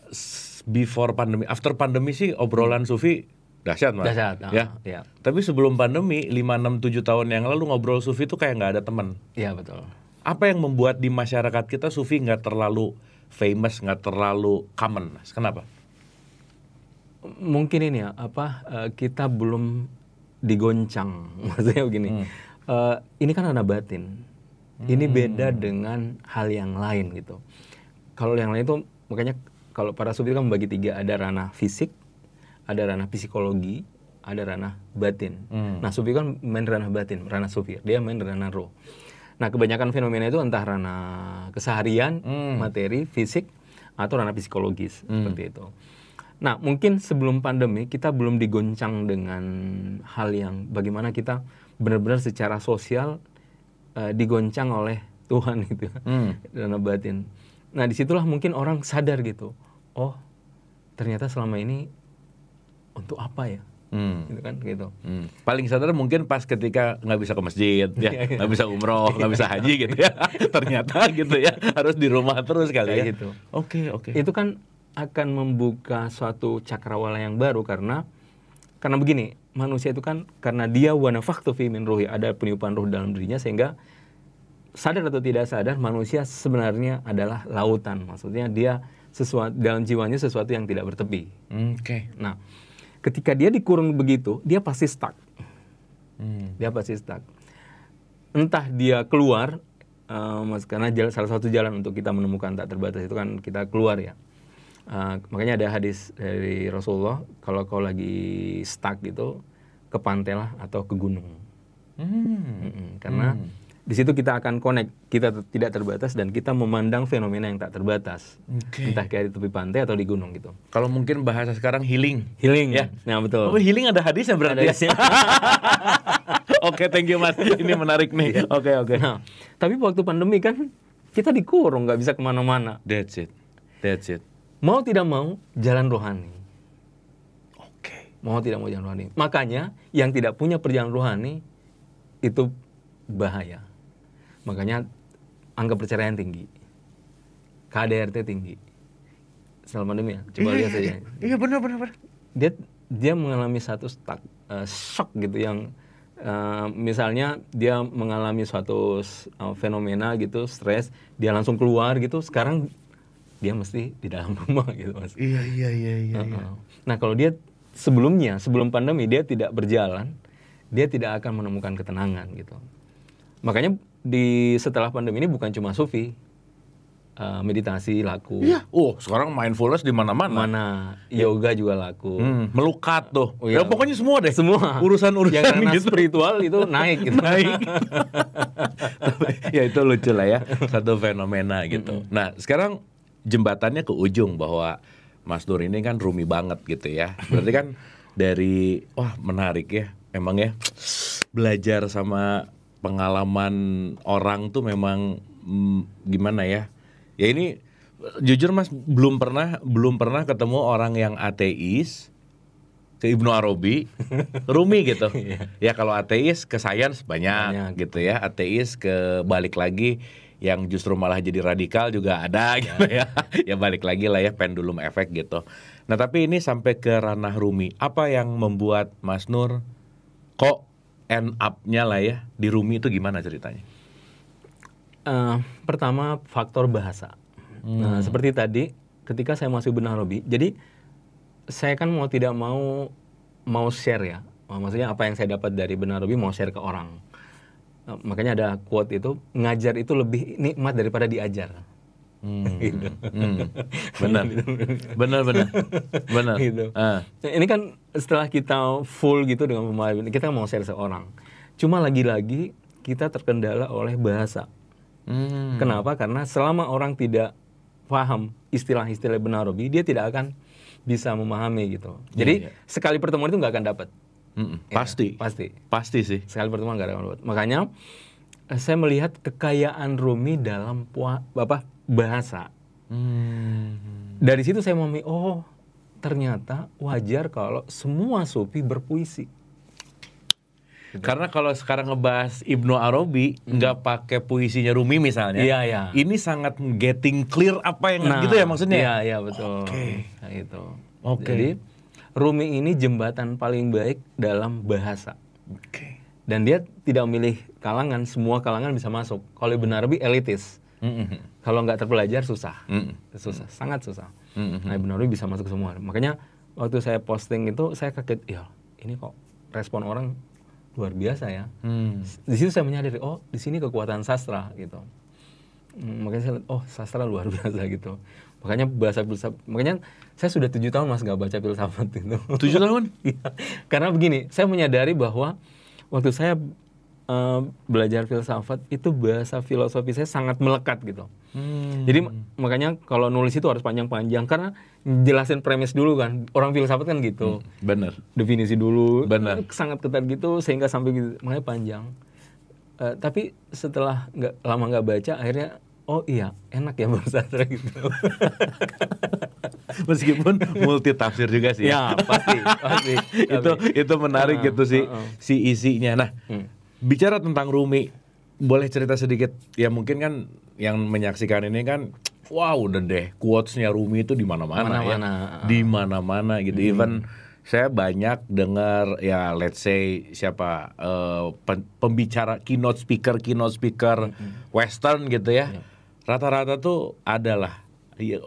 before pandemi, after pandemi sih obrolan sufi dahsyat Mas. Dahsyat. Ya. Tapi sebelum pandemi 5, 6, 7 tahun yang lalu ngobrol sufi tuh kayak nggak ada teman. Iya betul. Apa yang membuat di masyarakat kita sufi nggak terlalu famous, nggak terlalu common, Mas? Kenapa? Mungkin ini ya, kita belum digoncang. Maksudnya begini, ini kan ranah batin. Ini beda dengan hal yang lain gitu. Kalau yang lain itu, makanya kalau para sufi kan membagi 3, ada ranah fisik, ada ranah psikologi, ada ranah batin. Nah sufi kan main ranah batin, ranah sufi, dia main ranah roh. Nah kebanyakan fenomena itu entah ranah keseharian, materi, fisik, atau ranah psikologis, seperti itu. Nah mungkin sebelum pandemi kita belum digoncang dengan hal yang bagaimana kita benar-benar secara sosial digoncang oleh Tuhan gitu, ranah batin. Nah disitulah mungkin orang sadar gitu, oh ternyata selama ini untuk apa ya? Gitu kan gitu. Paling sadar mungkin pas ketika nggak bisa ke masjid ya, nggak bisa umroh, nggak bisa haji gitu ya. Ternyata gitu ya, harus di rumah terus kali ya. Gitu. Oke. Itu kan akan membuka suatu cakrawala yang baru karena begini, manusia itu kan karena dia wa nafakhtu fi min ruhi, ada peniupan ruh dalam dirinya, sehingga sadar atau tidak sadar manusia sebenarnya adalah lautan. Maksudnya dia sesuatu dalam jiwanya sesuatu yang tidak bertepi. Nah, ketika dia dikurung begitu, dia pasti stuck. Dia pasti stuck. Entah dia keluar, karena salah satu jalan untuk kita menemukan tak terbatas itu kan kita keluar ya. Makanya ada hadis dari Rasulullah, kalau kau lagi stuck gitu, ke pantai lah atau ke gunung. Karena di situ kita akan connect, kita tidak terbatas dan kita memandang fenomena yang tak terbatas. Entah kayak di tepi pantai atau di gunung gitu. Kalau mungkin bahasa sekarang healing ya. Nah betul. Oh healing ada hadisnya berarti ya? Oke, thank you Mas, ini menarik nih. Oke. Nah, tapi waktu pandemi kan kita dikurung, nggak bisa kemana-mana. That's it. Mau tidak mau jalan rohani. Mau tidak mau jalan rohani. Makanya yang tidak punya perjalanan rohani itu bahaya. Makanya angka perceraian tinggi, KDRT tinggi selama pandemi ya. Coba lihat saja. Iya benar. Dia mengalami satu shock gitu yang misalnya dia mengalami suatu fenomena gitu, stres, dia langsung keluar gitu. Sekarang dia mesti di dalam rumah gitu Mas. Iya. Nah kalau dia sebelum pandemi dia tidak berjalan, dia tidak akan menemukan ketenangan gitu. Makanya setelah pandemi ini bukan cuma sufi, meditasi laku. Iya. Sekarang mindfulness di mana-mana. Yoga juga laku. Melukat tuh. Ya pokoknya semua deh. Semua. Urusan-urusan yang karena gitu. spiritual itu naik gitu. Ya itu lucu lah ya. Satu fenomena gitu. Nah sekarang jembatannya ke ujung bahwa Mas Nur ini kan Rumi banget gitu ya. Berarti kan dari menarik ya. Emang ya belajar sama pengalaman orang tuh memang gimana ya? Ya ini jujur Mas belum pernah ketemu orang yang ateis ke Ibnu Arabi, Rumi gitu. Ya kalau ateis ke sains banyak gitu ya. Ateis ke balik lagi yang justru malah jadi radikal juga ada gitu ya. Ya balik lagi lah ya, pendulum efek gitu. Nah tapi ini sampai ke ranah Rumi. Apa yang membuat Mas Nur kok end up-nya lah ya di Rumi itu gimana ceritanya? Pertama faktor bahasa. Nah seperti tadi ketika saya masuk Ibnu Arabi, jadi saya kan mau tidak mau share ya. Maksudnya apa yang saya dapat dari Ibnu Arabi mau share ke orang. Makanya ada quote itu, ngajar itu lebih nikmat daripada diajar. Gitu. Benar. Gitu. Ini kan setelah kita full gitu dengan pemahaman, kita mau share seorang. Cuma lagi-lagi kita terkendala oleh bahasa. Kenapa? Karena selama orang tidak paham istilah-istilah Ibnu Arabi, dia tidak akan bisa memahami gitu. Jadi sekali pertemuan itu nggak akan dapat. Pasti sih. Sekali pertemuan nggak akan dapat. Makanya saya melihat kekayaan Rumi dalam bahasa. Dari situ saya memahami, oh ternyata wajar kalau semua sufi berpuisi. Gitu. Karena kalau sekarang ngebahas Ibnu Arabi nggak pakai puisinya Rumi misalnya, ini sangat getting clear apa yang gitu ya maksudnya. Iya betul. Nah, itu. Jadi Rumi ini jembatan paling baik dalam bahasa. Dan dia tidak memilih kalangan, semua kalangan bisa masuk. Kalau Ibnu Arabi elitis, kalau nggak terpelajar susah, sangat susah. Nah Ibnu Arabi bisa masuk semua. Makanya waktu saya posting itu saya kaget, ya ini kok respon orang luar biasa ya. Di situ saya menyadari, oh di sini kekuatan sastra gitu. Makanya saya lihat, oh sastra luar biasa gitu. Makanya bahasa filsafat, makanya saya sudah 7 tahun Mas nggak baca filsafat itu. 7 tahun? Iya. Karena begini, saya menyadari bahwa waktu saya belajar filsafat itu bahasa filosofi saya sangat melekat gitu. Jadi makanya kalau nulis itu harus panjang-panjang karena jelasin premis dulu kan. Orang filsafat kan gitu. Bener. Definisi dulu. Bener. Sangat ketat gitu sehingga sampai gitu. Makanya panjang. Tapi setelah lama nggak baca akhirnya oh iya enak ya bersastra gitu. Meskipun multi tafsir juga sih. Ya pasti. itu menarik gitu sih si isinya. Nah bicara tentang Rumi, boleh cerita sedikit? Ya mungkin kan yang menyaksikan ini kan, wow udah deh quotes-nya Rumi itu di mana-mana ya, di mana-mana gitu. Even saya banyak dengar ya, let's say siapa pembicara keynote speaker Western gitu ya, rata-rata tuh adalah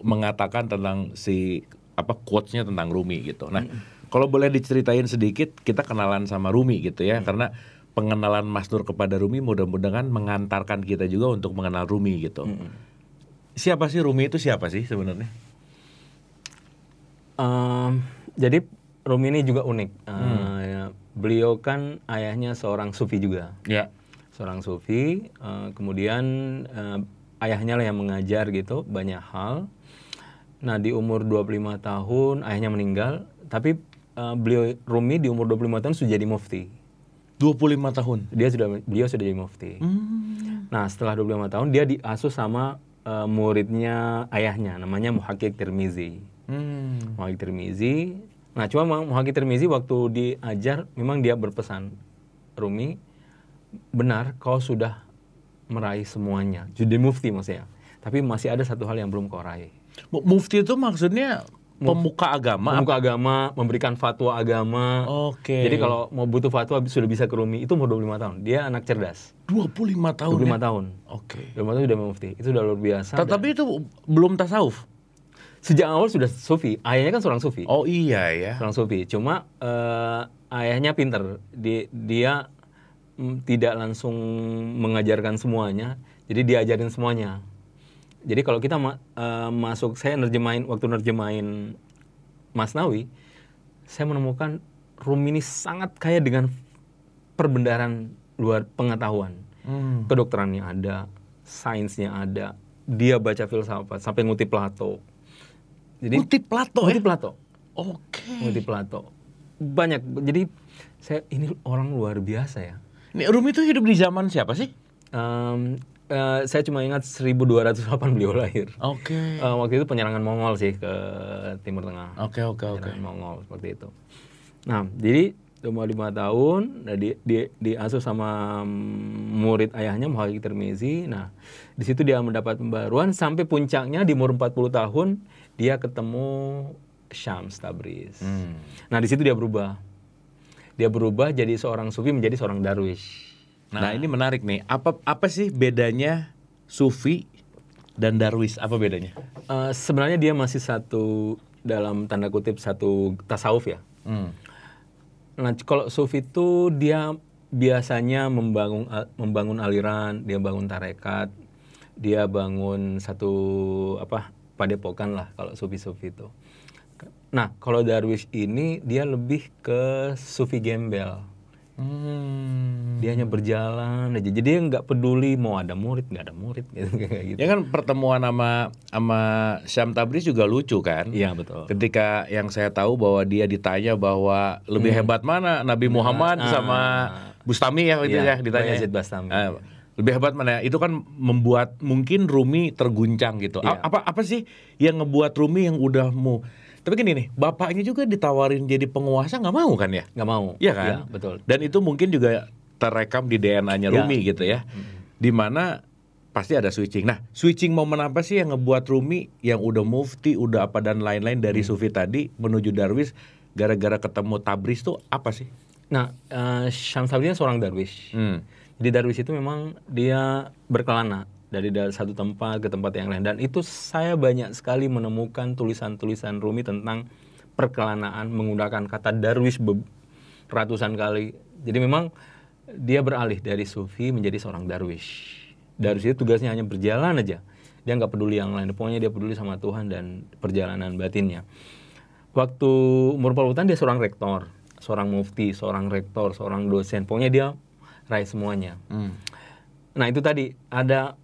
mengatakan tentang si quotes-nya tentang Rumi gitu. Nah kalau boleh diceritain sedikit, kita kenalan sama Rumi gitu ya, karena pengenalan Mas Nur kepada Rumi mudah-mudahan mengantarkan kita juga untuk mengenal Rumi gitu. Siapa sih Rumi itu, siapa sih sebenarnya? Jadi Rumi ini juga unik. Beliau kan ayahnya seorang sufi juga. Seorang sufi, kemudian ayahnya lah yang mengajar gitu banyak hal. Nah di umur 25 tahun ayahnya meninggal, tapi Rumi di umur 25 tahun sudah jadi mufti. 25 tahun? Beliau sudah jadi mufti. Nah setelah 25 tahun dia diasuh sama muridnya ayahnya, namanya Muhaqiq Tirmizi. Muhaqiq Tirmizi. Nah cuma Muhaqiq Tirmizi waktu diajar memang dia berpesan, Rumi benar kau sudah meraih semuanya, jadi mufti maksudnya. Tapi masih ada satu hal yang belum kau raih. Mufti itu maksudnya pemuka agama? Pemuka agama, memberikan fatwa agama. Jadi kalau mau butuh fatwa sudah bisa ke Rumi. Itu umur 25 tahun. Dia anak cerdas. 25 tahun? 25 tahun. 25 tahun sudah mufti. Itu udah luar biasa. Tapi itu belum tasawuf? Sejak awal sudah sufi. Ayahnya kan seorang sufi. Oh iya ya. Seorang sufi. Cuma ayahnya pinter. Dia tidak langsung mengajarkan semuanya. Jadi diajarin semuanya. Jadi kalau kita masuk, saya waktu nerjemahin Masnawi, saya menemukan Rumi ini sangat kaya dengan perbendaharaan luar pengetahuan. Kedokterannya ada, sainsnya ada, dia baca filsafat sampai ngutip Plato. Jadi ngutip Plato? Ngutip Plato. Ngutip Plato. Banyak. Jadi ini orang luar biasa ya. Ini Rumi itu hidup di zaman siapa sih? Saya cuma ingat 1208 beliau lahir. Oke. Waktu itu penyerangan Mongol sih ke Timur Tengah. Oke. Penyerangan Mongol seperti itu. Nah, jadi umur 5 tahun, nah, diasuh sama murid ayahnya Muhammad Tirmizi. Nah, di situ dia mendapat pembaruan sampai puncaknya di umur 40 tahun dia ketemu Syams Tabriz. Nah, di situ dia berubah. Dia berubah jadi seorang sufi menjadi seorang darwish. Nah, ini menarik nih. Apa sih bedanya sufi dan darwish? Apa bedanya? Sebenarnya dia masih satu, dalam tanda kutip, satu tasawuf ya. Nah, kalau sufi itu dia biasanya membangun aliran, dia bangun tarekat, dia bangun satu padepokan lah kalau sufi-sufi itu. Nah, kalau darwish ini dia lebih ke sufi gembel. Dia hanya berjalan aja, jadi dia nggak peduli mau ada murid nggak ada murid gitu. Ya kan pertemuan sama Syam Tabriz juga lucu kan? Iya, betul. Ketika yang saya tahu bahwa dia ditanya bahwa lebih hebat mana Nabi Muhammad sama Bustami ya itu ya ditanya. Yazid Bastami. Lebih hebat mana? Itu kan membuat mungkin Rumi terguncang gitu. Iya. Apa sih yang ngebuat Rumi yang udah mau? Tapi gini nih, bapaknya juga ditawarin jadi penguasa nggak mau kan ya? Nggak mau. Iya kan? Iya, betul. Dan itu mungkin juga terekam di DNA-nya Rumi gitu ya. Dimana pasti ada switching. Nah, switching momen apa sih yang ngebuat Rumi yang udah mufti, udah apa dan lain-lain dari sufi tadi menuju darwish gara-gara ketemu Tabriz tuh apa sih? Nah, Syams Tabriz seorang darwish. Jadi darwish itu memang dia berkelana dari satu tempat ke tempat yang lain, dan itu saya banyak sekali menemukan tulisan-tulisan Rumi tentang perkelanaan menggunakan kata darwish ratusan kali. Jadi memang dia beralih dari sufi menjadi seorang darwish. Darwish itu tugasnya hanya berjalan aja, dia nggak peduli yang lain, pokoknya dia peduli sama Tuhan dan perjalanan batinnya. Waktu umur 40 tahun dia seorang rektor, seorang mufti, seorang rektor, seorang dosen, pokoknya dia raih semuanya. Nah, itu tadi ada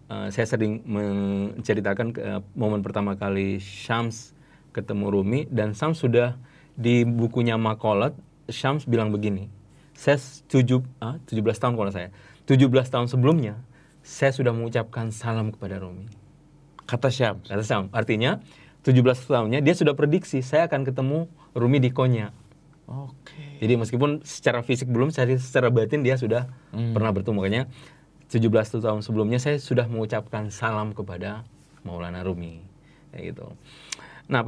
saya sering menceritakan momen pertama kali Syams ketemu Rumi, dan Syams sudah di bukunya Maqalat, Syams bilang begini, saya 17 tahun kalau saya, 17 tahun sebelumnya saya sudah mengucapkan salam kepada Rumi. Kata Syams. Artinya 17 tahunnya dia sudah prediksi saya akan ketemu Rumi di Konya. Oke. Jadi meskipun secara fisik belum, secara batin dia sudah pernah bertemu. Makanya 17 tahun sebelumnya saya sudah mengucapkan salam kepada Maulana Rumi, kayak gitu. Nah,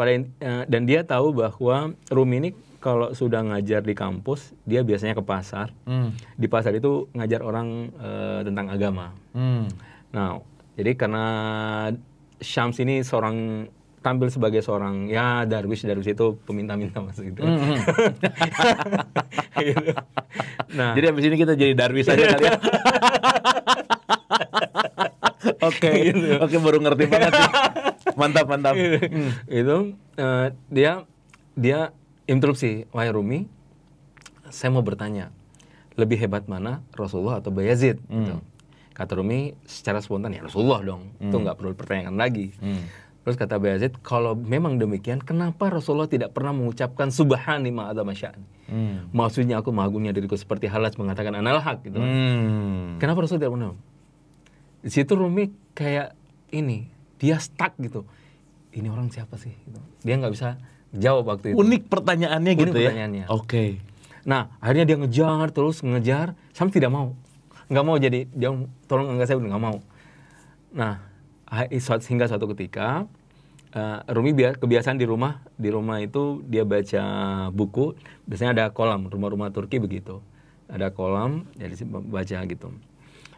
dan dia tahu bahwa Rumi ini kalau sudah ngajar di kampus, dia biasanya ke pasar. Di pasar itu ngajar orang tentang agama. Nah, jadi karena Syams ini tampil sebagai seorang darwish itu peminta-minta masuk gitu. Gitu. Nah, jadi abis ini kita jadi darwish aja kali ya. Oke, gitu. Oke, baru ngerti banget sih. Mantap. Itu dia interupsi, wahai Rumi, saya mau bertanya, lebih hebat mana Rasulullah atau Bayazid? Gitu. Kata Rumi secara spontan, ya Rasulullah dong, itu nggak perlu dipertanyakan lagi. Terus kata Bayazid, kalau memang demikian, kenapa Rasulullah tidak pernah mengucapkan subhani ma'adzama sya'ni? Maksudnya aku mengagungnya diriku seperti Halaj mengatakan anal haq gitu. Kenapa Rasulullah tidak pernah? Di situ Rumi kayak ini, dia stuck gitu. Ini orang siapa sih? Gitu. Dia nggak bisa jawab waktu itu. Unik pertanyaannya gitu ya? Oke. Nah, akhirnya dia ngejar, Syams tidak mau. Nggak mau jadi, dia tolong enggak, saya nggak mau. Nah, hingga suatu ketika Rumi kebiasaan di rumah itu dia baca buku, biasanya ada kolam, rumah-rumah Turki begitu, ada kolam, jadi baca gitu.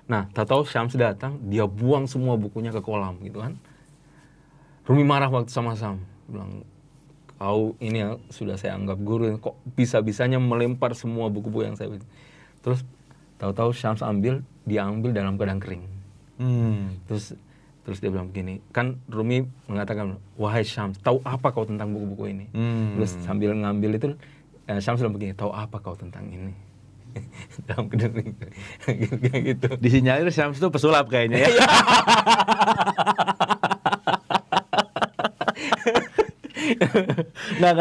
Nah, tahu Syams datang, dia buang semua bukunya ke kolam gitu kan. Rumi marah waktu sama Syams, bilang, kau ini sudah saya anggap guru, kok bisa-bisanya melempar semua buku-buku yang saya baca. Terus tahu Syams dia ambil dalam keadaan kering. Terus dia bilang begini, kan Rumi mengatakan, wahai Syams, tahu apa kau tentang buku-buku ini? Terus sambil ngambil itu, Syams bilang begini, tahu apa kau tentang ini? Dalam kedering gitu. Disinyalir Syams itu pesulap kayaknya ya. Nah,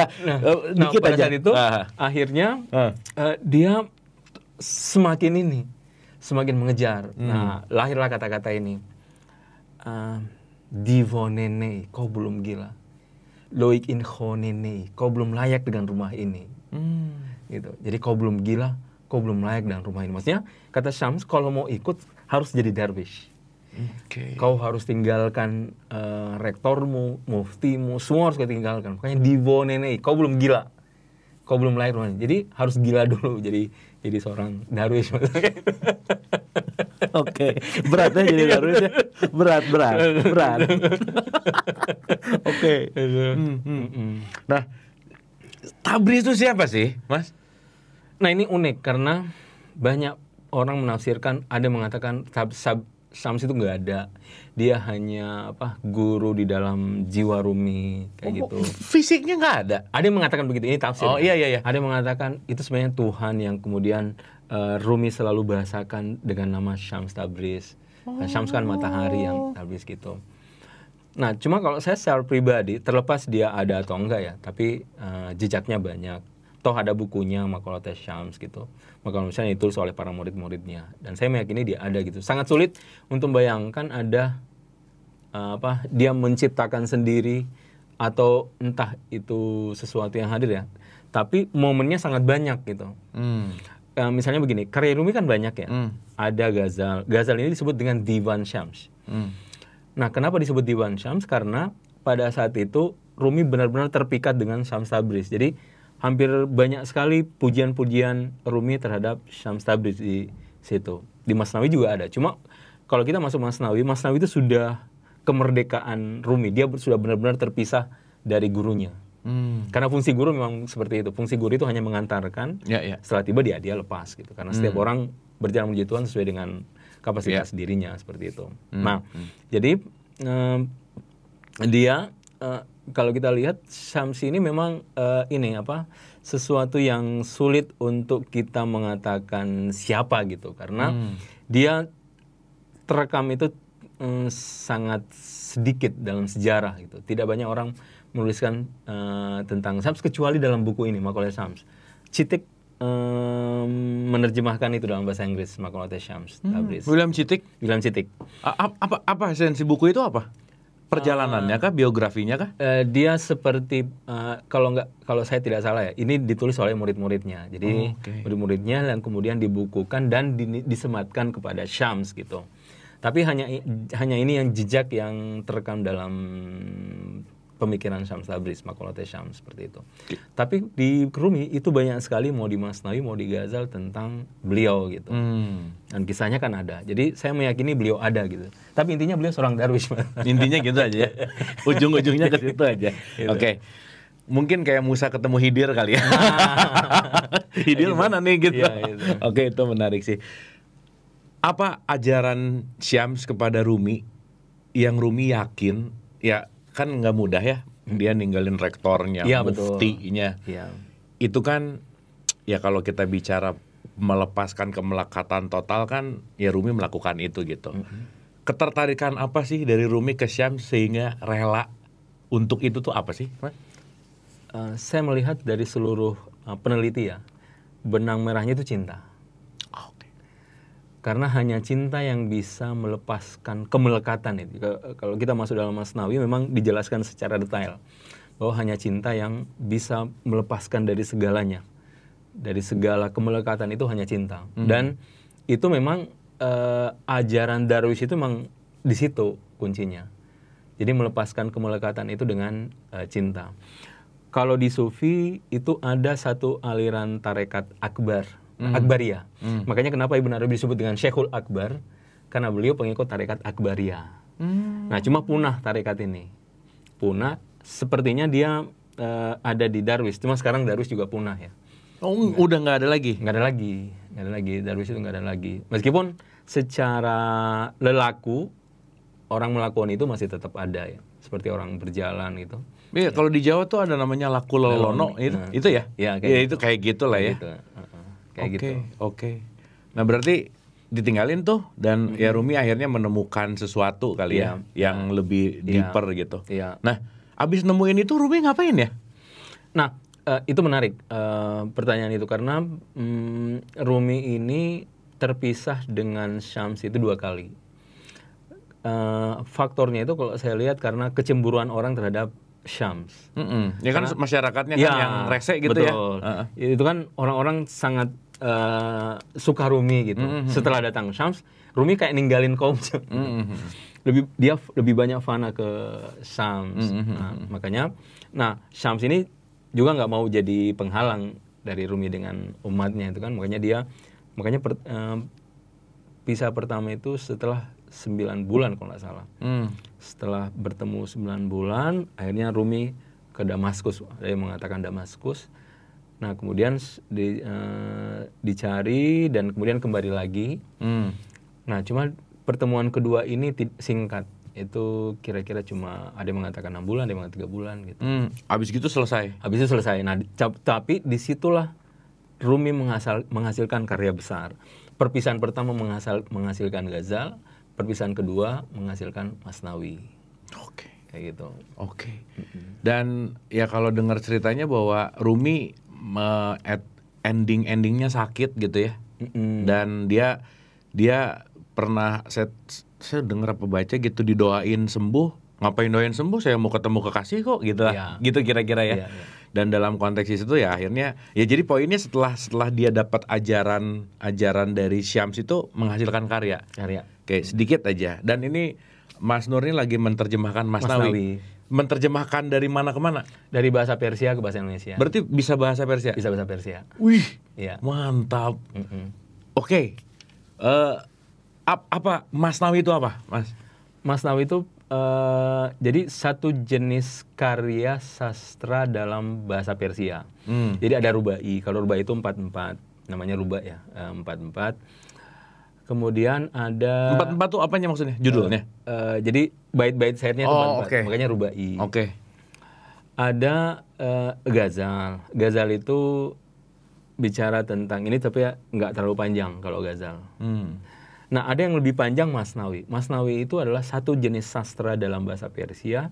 pada saat itu akhirnya dia semakin semakin mengejar. Nah, lahirlah kata-kata ini. Divonene, kau belum gila. Loik in khonene, kau belum layak dengan rumah ini. Gitu. Jadi kau belum gila, kau belum layak dengan rumah ini. Maksudnya kata Syams, kalau mau ikut harus jadi darwish. Kau harus tinggalkan rektormu, muftimu, semua harus kau tinggalkan. Makanya divonene, kau belum gila, kau belum layak rumah ini. Jadi harus gila dulu jadi seorang darwish. Oke, beratnya jadi darwish ya. Berat. Oke. Nah, Tabriz itu siapa sih, Mas? Nah, ini unik karena banyak orang menafsirkan, ada yang mengatakan Syams itu nggak ada. Dia hanya guru di dalam jiwa Rumi kayak gitu. Fisiknya nggak ada. Ada yang mengatakan begitu, ini tafsir. Oh iya. Ada yang mengatakan itu sebenarnya Tuhan yang kemudian Rumi selalu bahasakan dengan nama Syams Tabriz. Nah, Syams kan matahari yang Tabriz gitu. Nah, cuma kalau saya secara pribadi, terlepas dia ada atau enggak ya, tapi jejaknya banyak. Toh ada bukunya Maqalatul Syams gitu. Maqalatul Syams ditulis oleh para murid-muridnya. Dan saya meyakini dia ada gitu. Sangat sulit untuk membayangkan ada dia menciptakan sendiri atau entah itu sesuatu yang hadir ya. Tapi momennya sangat banyak gitu. Misalnya begini, karya Rumi kan banyak ya. Ada Ghazal. Ghazal ini disebut dengan Diwan Syams. Nah, kenapa disebut Diwan Syams? Karena pada saat itu Rumi benar-benar terpikat dengan Syams Tabriz. Jadi hampir banyak sekali pujian-pujian Rumi terhadap Syams Tabriz di situ. Di Masnawi juga ada. Cuma kalau kita masuk Masnawi itu sudah kemerdekaan Rumi. Dia sudah benar-benar terpisah dari gurunya. Karena fungsi guru memang seperti itu. Fungsi guru itu hanya mengantarkan. Setelah tiba dia lepas gitu. Karena setiap orang berjalan menuju Tuhan sesuai dengan kapasitas dirinya seperti itu. Nah, jadi dia kalau kita lihat Syams ini memang sesuatu yang sulit untuk kita mengatakan siapa gitu, karena dia terekam itu sangat sedikit dalam sejarah gitu. Tidak banyak orang menuliskan tentang Syams kecuali dalam buku ini Maqalatul Syams. Citik menerjemahkan itu dalam bahasa Inggris Maqalatul Syams Tabriz. William Citik. Apa esensi buku itu apa? Perjalanannya kah, biografinya kah? Dia seperti kalau saya tidak salah ya, ini ditulis oleh murid-muridnya. Jadi murid-muridnya dan kemudian dibukukan dan disematkan kepada Syams gitu. Tapi hanya ini yang jejak yang terekam dalam pemikiran Syams Tabriz, Maqalatul Syams seperti itu. Tapi di Rumi itu banyak sekali, mau di Masnawi mau di Ghazal tentang beliau gitu. Dan kisahnya kan ada. Jadi saya meyakini beliau ada gitu. Tapi intinya beliau seorang darwish. Intinya gitu aja ya. Ujung-ujungnya ke situ aja. Gitu. Oke. Mungkin kayak Musa ketemu Khidir kali ya. Khidir mana nih gitu. Ya, gitu. Oke, itu menarik sih. Apa ajaran Syams kepada Rumi yang Rumi yakin ya kan nggak mudah ya, dia ninggalin rektornya, muftinya. Itu kan ya kalau kita bicara melepaskan kemelekatan total kan ya Rumi melakukan itu gitu. Ketertarikan apa sih dari Rumi ke Syams sehingga rela untuk itu tuh apa sih, Mas? Saya melihat dari seluruh peneliti ya, benang merahnya itu cinta. Karena hanya cinta yang bisa melepaskan kemelekatan itu. Kalau kita masuk dalam Masnawi memang dijelaskan secara detail bahwa hanya cinta yang bisa melepaskan dari segalanya, dari segala kemelekatan itu hanya cinta. Dan itu memang ajaran Darwish itu memang di situ kuncinya. Jadi melepaskan kemelekatan itu dengan cinta. Kalau di Sufi itu ada satu aliran tarekat akbar. Akbariyah. Makanya kenapa Ibn Arabi disebut dengan Syekhul Akbar, karena beliau pengikut tarekat Akbariyah. Nah, cuma punah tarekat ini. Punah, sepertinya dia ada di Darwish, cuma sekarang Darwish juga punah ya. Udah nggak ada lagi? Nggak ada lagi, Darwish itu nggak ada lagi. Meskipun secara lelaku, orang melakukan itu masih tetap ada ya. Seperti orang berjalan gitu. Iya, kalau di Jawa tuh ada namanya laku lelono, itu ya? Ya, itu kayak gitulah ya. Gitu. Gitu. Oke. Nah berarti ditinggalin tuh dan ya Rumi akhirnya menemukan sesuatu kali ya yang lebih deeper gitu. Nah abis nemuin itu Rumi ngapain ya? Nah itu menarik pertanyaan itu karena Rumi ini terpisah dengan Syams itu 2 kali. Faktornya itu kalau saya lihat karena kecemburuan orang terhadap Syams. Ya kan masyarakatnya kan yang rese gitu betul. Ya. Itu kan orang-orang sangat suka Rumi gitu. Setelah datang Syams, Rumi kayak ninggalin kaumnya. Dia lebih banyak fana ke Syams. Makanya, Syams ini juga nggak mau jadi penghalang dari Rumi dengan umatnya itu kan. Makanya pisah pertama itu setelah 9 bulan kalau nggak salah. Setelah bertemu 9 bulan, akhirnya Rumi ke Damaskus. Ada yang mengatakan Damaskus. Nah, kemudian dicari dan kemudian kembali lagi. Nah, cuma pertemuan kedua ini singkat. Itu kira-kira cuma ada yang mengatakan 6 bulan, ada yang mengatakan 3 bulan gitu. Habis gitu selesai. Habis itu selesai. Nah, tapi disitulah Rumi menghasilkan karya besar. Perpisahan pertama menghasilkan Ghazal, perpisahan kedua menghasilkan Masnawi. Oke. Kayak gitu. Oke. Dan ya kalau dengar ceritanya bahwa Rumi endingnya sakit gitu ya. Dan dia pernah saya dengar apa baca gitu didoain sembuh. Ngapain doain sembuh? Saya mau ketemu kekasih kok gitu lah. Gitu kira-kira ya. Dan dalam konteks itu ya akhirnya ya jadi poinnya setelah dia dapat ajaran dari Syams itu menghasilkan karya. Oke, sedikit aja. Dan ini Mas Nur ini lagi menerjemahkan Masnawi. Menerjemahkan dari mana ke mana? Dari bahasa Persia ke bahasa Indonesia. Berarti bisa bahasa Persia? Bisa bahasa Persia. Wih, ya. Mantap. Oke. Apa Masnawi itu apa, Mas? Masnawi itu jadi satu jenis karya sastra dalam bahasa Persia. Jadi ada rubai. Kalau rubai itu 4/4, namanya ruba ya, 4/4. Kemudian ada 4/4 tuh apanya maksudnya? Judulnya? Jadi bait-bait syairnya itu 4/4, okay. makanya rubai. Oke. Ada Ghazal. Ghazal itu bicara tentang ini tapi ya nggak terlalu panjang kalau Ghazal. Nah, ada yang lebih panjang Masnawi. Masnawi itu adalah satu jenis sastra dalam bahasa Persia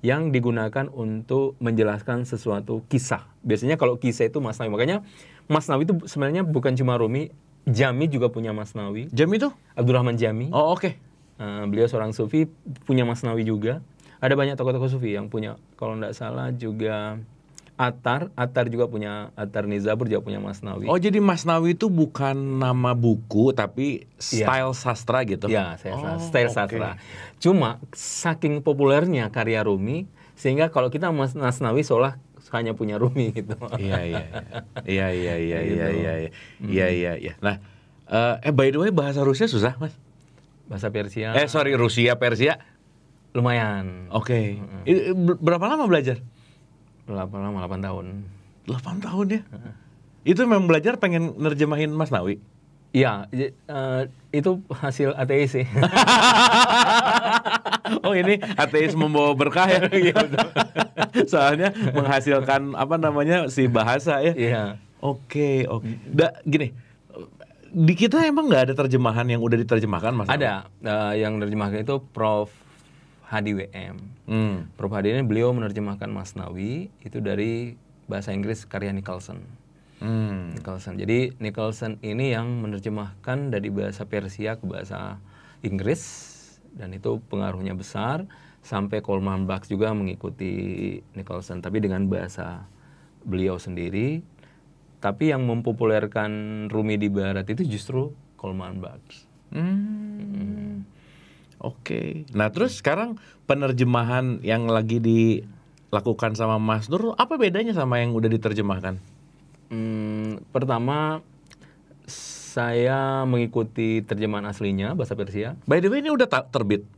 yang digunakan untuk menjelaskan sesuatu kisah. Biasanya kalau kisah itu Masnawi. Makanya Masnawi itu sebenarnya bukan cuma Rumi, Jami juga punya Masnawi. Jami itu? Abdurrahman Jami. Oh, oke. Beliau seorang sufi, punya Masnawi juga. Ada banyak tokoh-tokoh sufi yang punya. Kalau nggak salah juga Attar juga punya, Attar Nizabur juga punya Masnawi. Oh, jadi Masnawi itu bukan nama buku tapi style sastra gitu? Iya, style sastra. Cuma saking populernya karya Rumi sehingga kalau kita Masnawi seolah hanya punya Rumi gitu. Iya. Nah, by the way bahasa Rusia susah, Mas? Bahasa Persia. Rusia, Persia. Lumayan. Oke. Berapa lama belajar? 8 tahun. 8 tahun ya? Itu memang belajar pengen nerjemahin Masnawi? Iya, itu hasil ateis sih. Oh, ini ateis membawa berkah ya? Soalnya menghasilkan si bahasa ya? Iya. Oke. Gini, di kita emang nggak ada terjemahan yang udah diterjemahkan, Mas? Ada, yang nerjemahkan itu Prof. Hadi WM. Prof. Hadi ini beliau menerjemahkan Masnawi itu dari bahasa Inggris karya Nicholson. Jadi Nicholson ini yang menerjemahkan dari bahasa Persia ke bahasa Inggris dan itu pengaruhnya besar sampai Coleman Barks juga mengikuti Nicholson tapi dengan bahasa beliau sendiri. Tapi yang mempopulerkan Rumi di Barat itu justru Coleman Barks. Oke. Nah, terus sekarang penerjemahan yang lagi dilakukan sama Mas Nur, apa bedanya sama yang udah diterjemahkan? Pertama, saya mengikuti terjemahan aslinya bahasa Persia. By the way, ini udah terbit?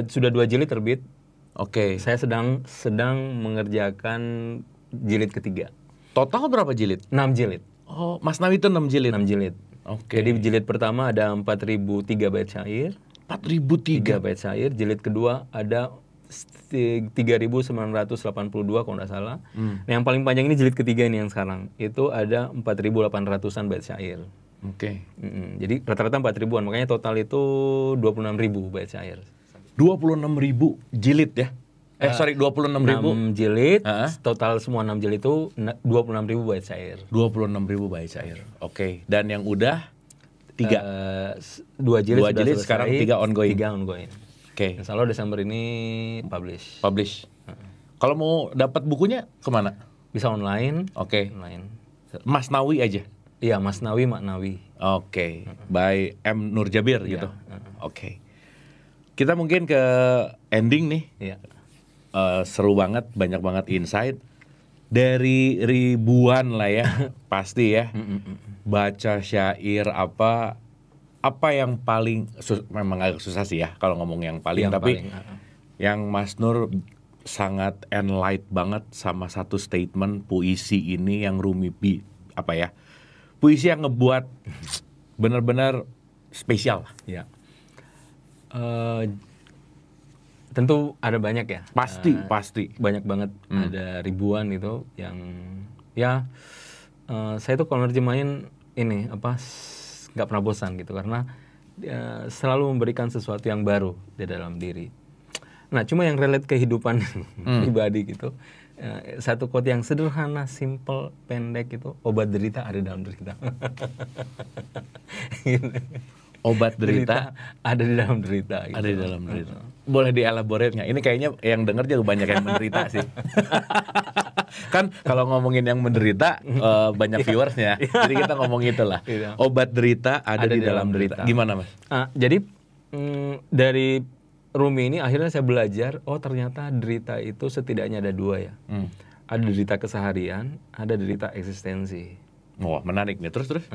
Sudah 2 jilid terbit. Oke. Saya sedang mengerjakan jilid ketiga. Total berapa jilid? 6 jilid. Oh, Masnawi itu 6 jilid? 6 jilid. Oke. Jadi jilid pertama ada 4.003 bait syair. 4.003 bait syair. Jilid kedua ada 3.982 kalau nggak salah. Nah, yang paling panjang ini jilid ketiga ini yang sekarang. Itu ada 4.800-an bait syair. Oke. Jadi rata-rata 4.000-an. Makanya total itu 26.000 bait syair. 26.000 jilid ya? 26.000 jilid. Total semua 6 jilid itu 26.000 bait syair. 26.000 bait syair. Oke. Dan yang udah 3. 2 jilid Dua sudah jilid, selesai, sekarang 3 ongoing. 3 ongoing. Oke. Insya Allah Desember ini publish. Kalau mau dapat bukunya kemana? Bisa online. Oke. Online. Mas Nawi aja. Iya, Mas Nawi, Mak Nawi. Oke. By M Nurjabir gitu. Oke. Kita mungkin ke ending nih. Iya. Seru banget, banyak banget insight dari ribuan lah ya, pasti ya. Baca syair apa yang paling memang agak susah sih ya kalau ngomong yang paling, tapi yang Mas Nur sangat enlight banget sama satu statement puisi ini yang Rumi puisi yang ngebuat benar-benar spesial. Ya. Tentu ada banyak ya. Pasti. Banyak banget, ada ribuan itu yang ya saya tuh kalau nerjemahin ini nggak pernah bosan gitu karena selalu memberikan sesuatu yang baru di dalam diri. Nah, cuma yang relate kehidupan pribadi gitu. Satu quote yang sederhana, simple, pendek itu, obat derita ada dalam derita. Obat derita ada di dalam derita. Gitu. Ada di dalam derita. Boleh dielaborate nggak? Ini kayaknya yang denger juga banyak yang menderita sih. Kan kalau ngomongin yang menderita banyak viewersnya. Jadi kita ngomong itulah. Obat derita ada di dalam derita. Gimana Mas? Jadi dari Rumi ini akhirnya saya belajar, ternyata derita itu setidaknya ada 2 ya. Ada derita keseharian, ada derita eksistensi. Wah, menarik nih. Terus.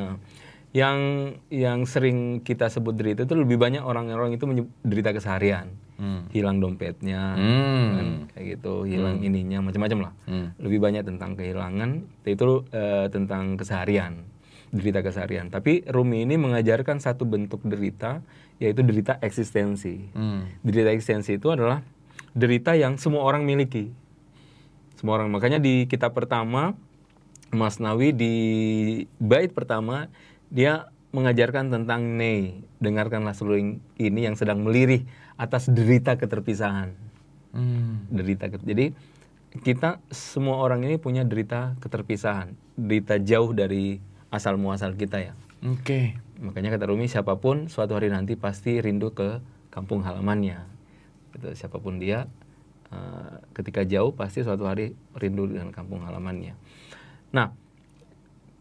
Yang sering kita sebut derita itu lebih banyak orang-orang itu derita keseharian. Hilang dompetnya, kan, kayak gitu, hilang ininya, macam-macam lah. Lebih banyak tentang kehilangan, itu tentang keseharian, derita keseharian. Tapi Rumi ini mengajarkan satu bentuk derita, yaitu derita eksistensi. Derita eksistensi itu adalah derita yang semua orang miliki. Semua orang. Makanya di kitab pertama, Mas Nawi di bait pertama, dia mengajarkan tentang dengarkanlah seluruh ini yang sedang melirih atas derita keterpisahan. Jadi kita semua orang ini punya derita keterpisahan, derita jauh dari asal muasal kita ya. Oke. Makanya kata Rumi, siapapun suatu hari nanti pasti rindu ke kampung halamannya. Gitu, siapapun dia, ketika jauh pasti suatu hari rindu dengan kampung halamannya. Nah,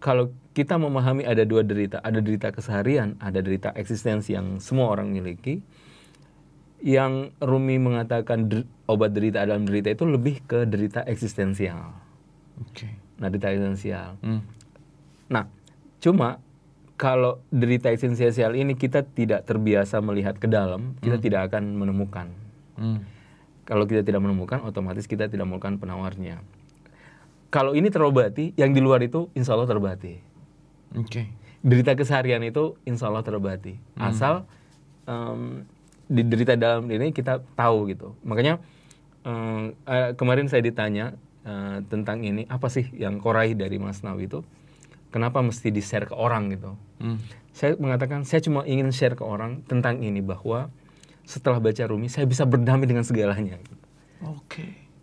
kalau kita memahami ada 2 derita, ada derita keseharian, ada derita eksistensi yang semua orang miliki. Yang Rumi mengatakan obat derita dalam derita itu lebih ke derita eksistensial. Nah, derita eksistensial. Nah, cuma kalau derita eksistensial ini kita tidak terbiasa melihat ke dalam, kita tidak akan menemukan. Kalau kita tidak menemukan, otomatis kita tidak menemukan penawarnya. Kalau ini terobati, yang di luar itu insya Allah terbati. Derita keseharian itu insya Allah terbati. Asal di derita dalam ini kita tahu gitu. Makanya kemarin saya ditanya tentang ini, apa sih yang korai dari Mas Nawi itu? Kenapa mesti di-share ke orang gitu? Saya mengatakan, saya cuma ingin share ke orang tentang ini, bahwa setelah baca Rumi, saya bisa berdamai dengan segalanya. Gitu.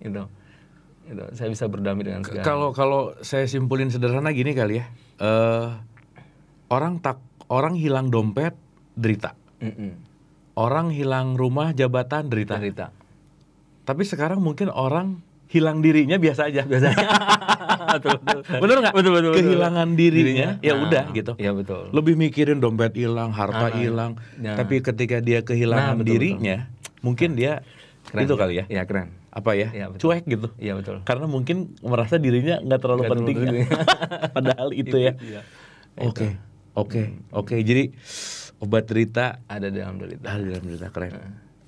Gitu. Saya bisa berdamai dengan segalanya. Kalau saya simpulin sederhana gini kali ya, orang hilang dompet derita, orang hilang rumah jabatan derita. Tapi sekarang mungkin orang hilang dirinya biasa aja. Bener nggak? Betul. Kehilangan dirinya, ya udah gitu. Iya betul. Lebih mikirin dompet hilang, harta hilang. Tapi ketika dia kehilangan dirinya, mungkin dia keren, itu kali ya. Iya keren. Apa ya? Cuek gitu. Iya betul. Karena mungkin merasa dirinya nggak terlalu penting. Padahal itu ya. Oke. Jadi obat derita ada dalam derita. Keren.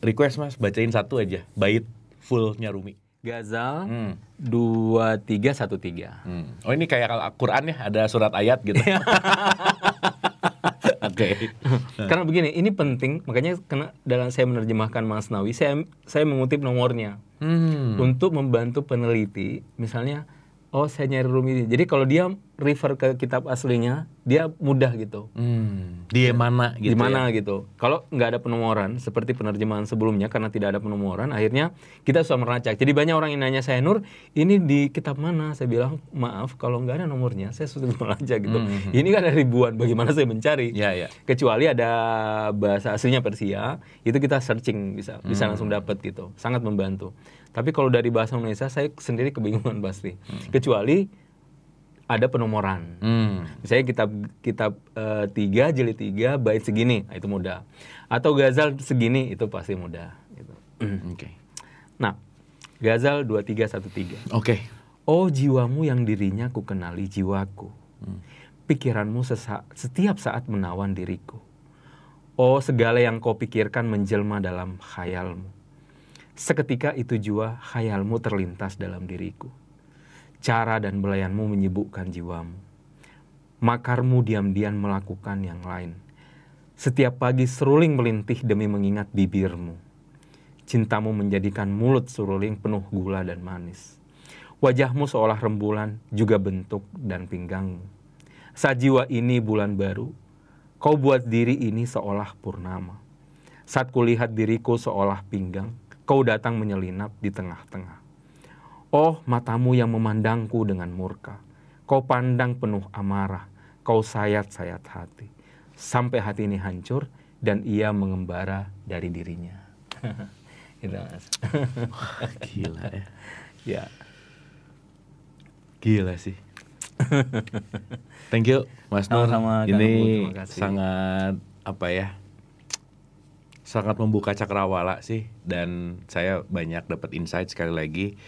Request Mas, bacain satu aja bait fullnya Rumi. Ghazal 2313. Oh, ini kayak Al-Quran ya, ada surat ayat gitu. Karena begini, ini penting, makanya dalam saya menerjemahkan Mas Nawi, saya mengutip nomornya untuk membantu peneliti. Misalnya oh saya nyari Rumi. Jadi kalau dia refer ke kitab aslinya, dia mudah gitu. Dia mana gitu Di mana gitu. Kalau nggak ada penomoran seperti penerjemahan sebelumnya, karena tidak ada penomoran, akhirnya kita susah melacak. Jadi banyak orang yang nanya saya, Nur, ini di kitab mana? Saya bilang, maaf, kalau nggak ada nomornya, saya susah melacak gitu. Ini kan ada ribuan, bagaimana saya mencari? Ya. Kecuali ada bahasa aslinya Persia, itu kita searching bisa langsung dapat gitu. Sangat membantu. Tapi kalau dari bahasa Indonesia, saya sendiri kebingungan pasti. Kecuali ada penomoran. Misalnya kitab 3, jilid 3, bait segini, itu mudah. Atau Ghazal segini, itu pasti mudah. Gitu. Oke. Nah, Ghazal 2313. Oke. Oh jiwamu yang dirinya ku kenali jiwaku. Pikiranmu setiap saat menawan diriku. Oh segala yang kau pikirkan menjelma dalam khayalmu. Seketika itu jua khayalmu terlintas dalam diriku. Cara dan belayanmu menyibukkan jiwamu. Makarmu diam-diam melakukan yang lain. Setiap pagi seruling melintih demi mengingat bibirmu. Cintamu menjadikan mulut seruling penuh gula dan manis. Wajahmu seolah rembulan juga bentuk dan pinggangmu. Saat jiwa ini bulan baru, kau buat diri ini seolah purnama. Saat kulihat diriku seolah pinggang, kau datang menyelinap di tengah-tengah. Oh matamu yang memandangku dengan murka, kau pandang penuh amarah, kau sayat-sayat hati. Sampai hati ini hancur dan ia mengembara dari dirinya. Gitu Mas. Gila ya. Ya. Gila sih. Thank you Mas Nur. Sama-sama, Kang Ini Abu, terima kasih. sangat apa ya? Sangat membuka cakrawala sih, dan saya banyak dapat insight sekali lagi.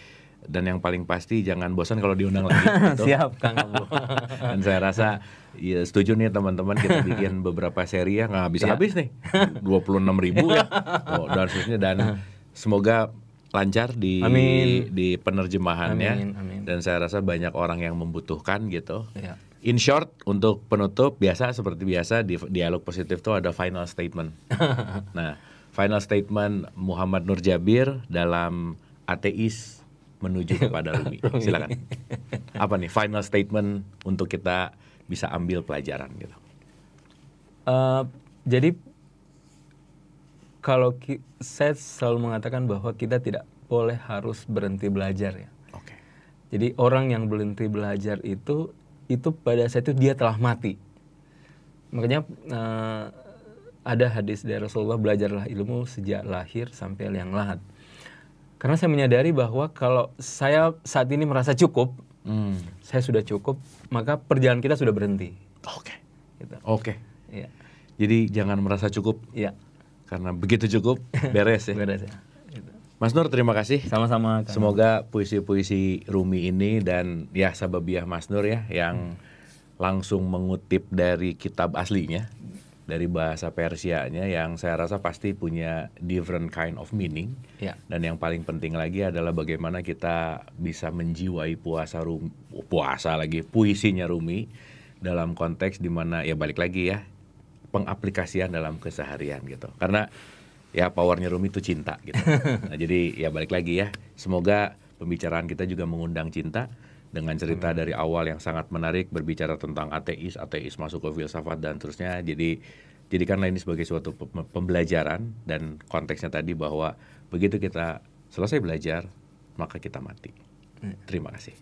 Dan yang paling pasti jangan bosan kalau diundang lagi gitu. Siap Kang Abu. Dan saya rasa ya setuju nih teman-teman, kita bikin beberapa seri ya, nggak habis-habis nih. 26.000 ya. Oh, dan seterusnya, dan semoga lancar di Amin. di penerjemahannya. Amin. Dan saya rasa banyak orang yang membutuhkan gitu. Ya. In short, untuk penutup seperti biasa di Dialog Positif tuh ada final statement. Nah, final statement Muhammad Nur Jabir dalam Ateis Menuju kepada Rumi. Silakan. Apa nih final statement untuk kita bisa ambil pelajaran gitu? Jadi kalau saya selalu mengatakan bahwa kita tidak boleh harus berhenti belajar ya. Oke. Jadi orang yang berhenti belajar itu pada saat itu dia telah mati. Makanya ada hadis dari Rasulullah, belajarlah ilmu sejak lahir sampai liang lahat. Karena saya menyadari bahwa kalau saya saat ini merasa cukup, saya sudah cukup, maka perjalanan kita sudah berhenti. Oke. Gitu. Oke. Iya. Jadi jangan merasa cukup. Iya. Karena begitu cukup beres ya. Beres ya. Gitu. Mas Nur, terima kasih. Sama-sama. Semoga puisi-puisi Rumi ini dan ya Sababiah Mas Nur ya yang langsung mengutip dari kitab aslinya, dari bahasa Persianya, yang saya rasa pasti punya different kind of meaning. Ya. Dan yang paling penting lagi adalah bagaimana kita bisa menjiwai puisinya Rumi dalam konteks dimana ya balik lagi ya, pengaplikasian dalam keseharian gitu. Karena ya powernya Rumi itu cinta gitu. Nah, jadi ya balik lagi ya, semoga pembicaraan kita juga mengundang cinta dengan cerita dari awal yang sangat menarik, berbicara tentang ateis masuk ke filsafat dan terusnya. Jadi jadikanlah ini sebagai suatu pembelajaran, dan konteksnya tadi bahwa begitu kita selesai belajar maka kita mati. Terima kasih.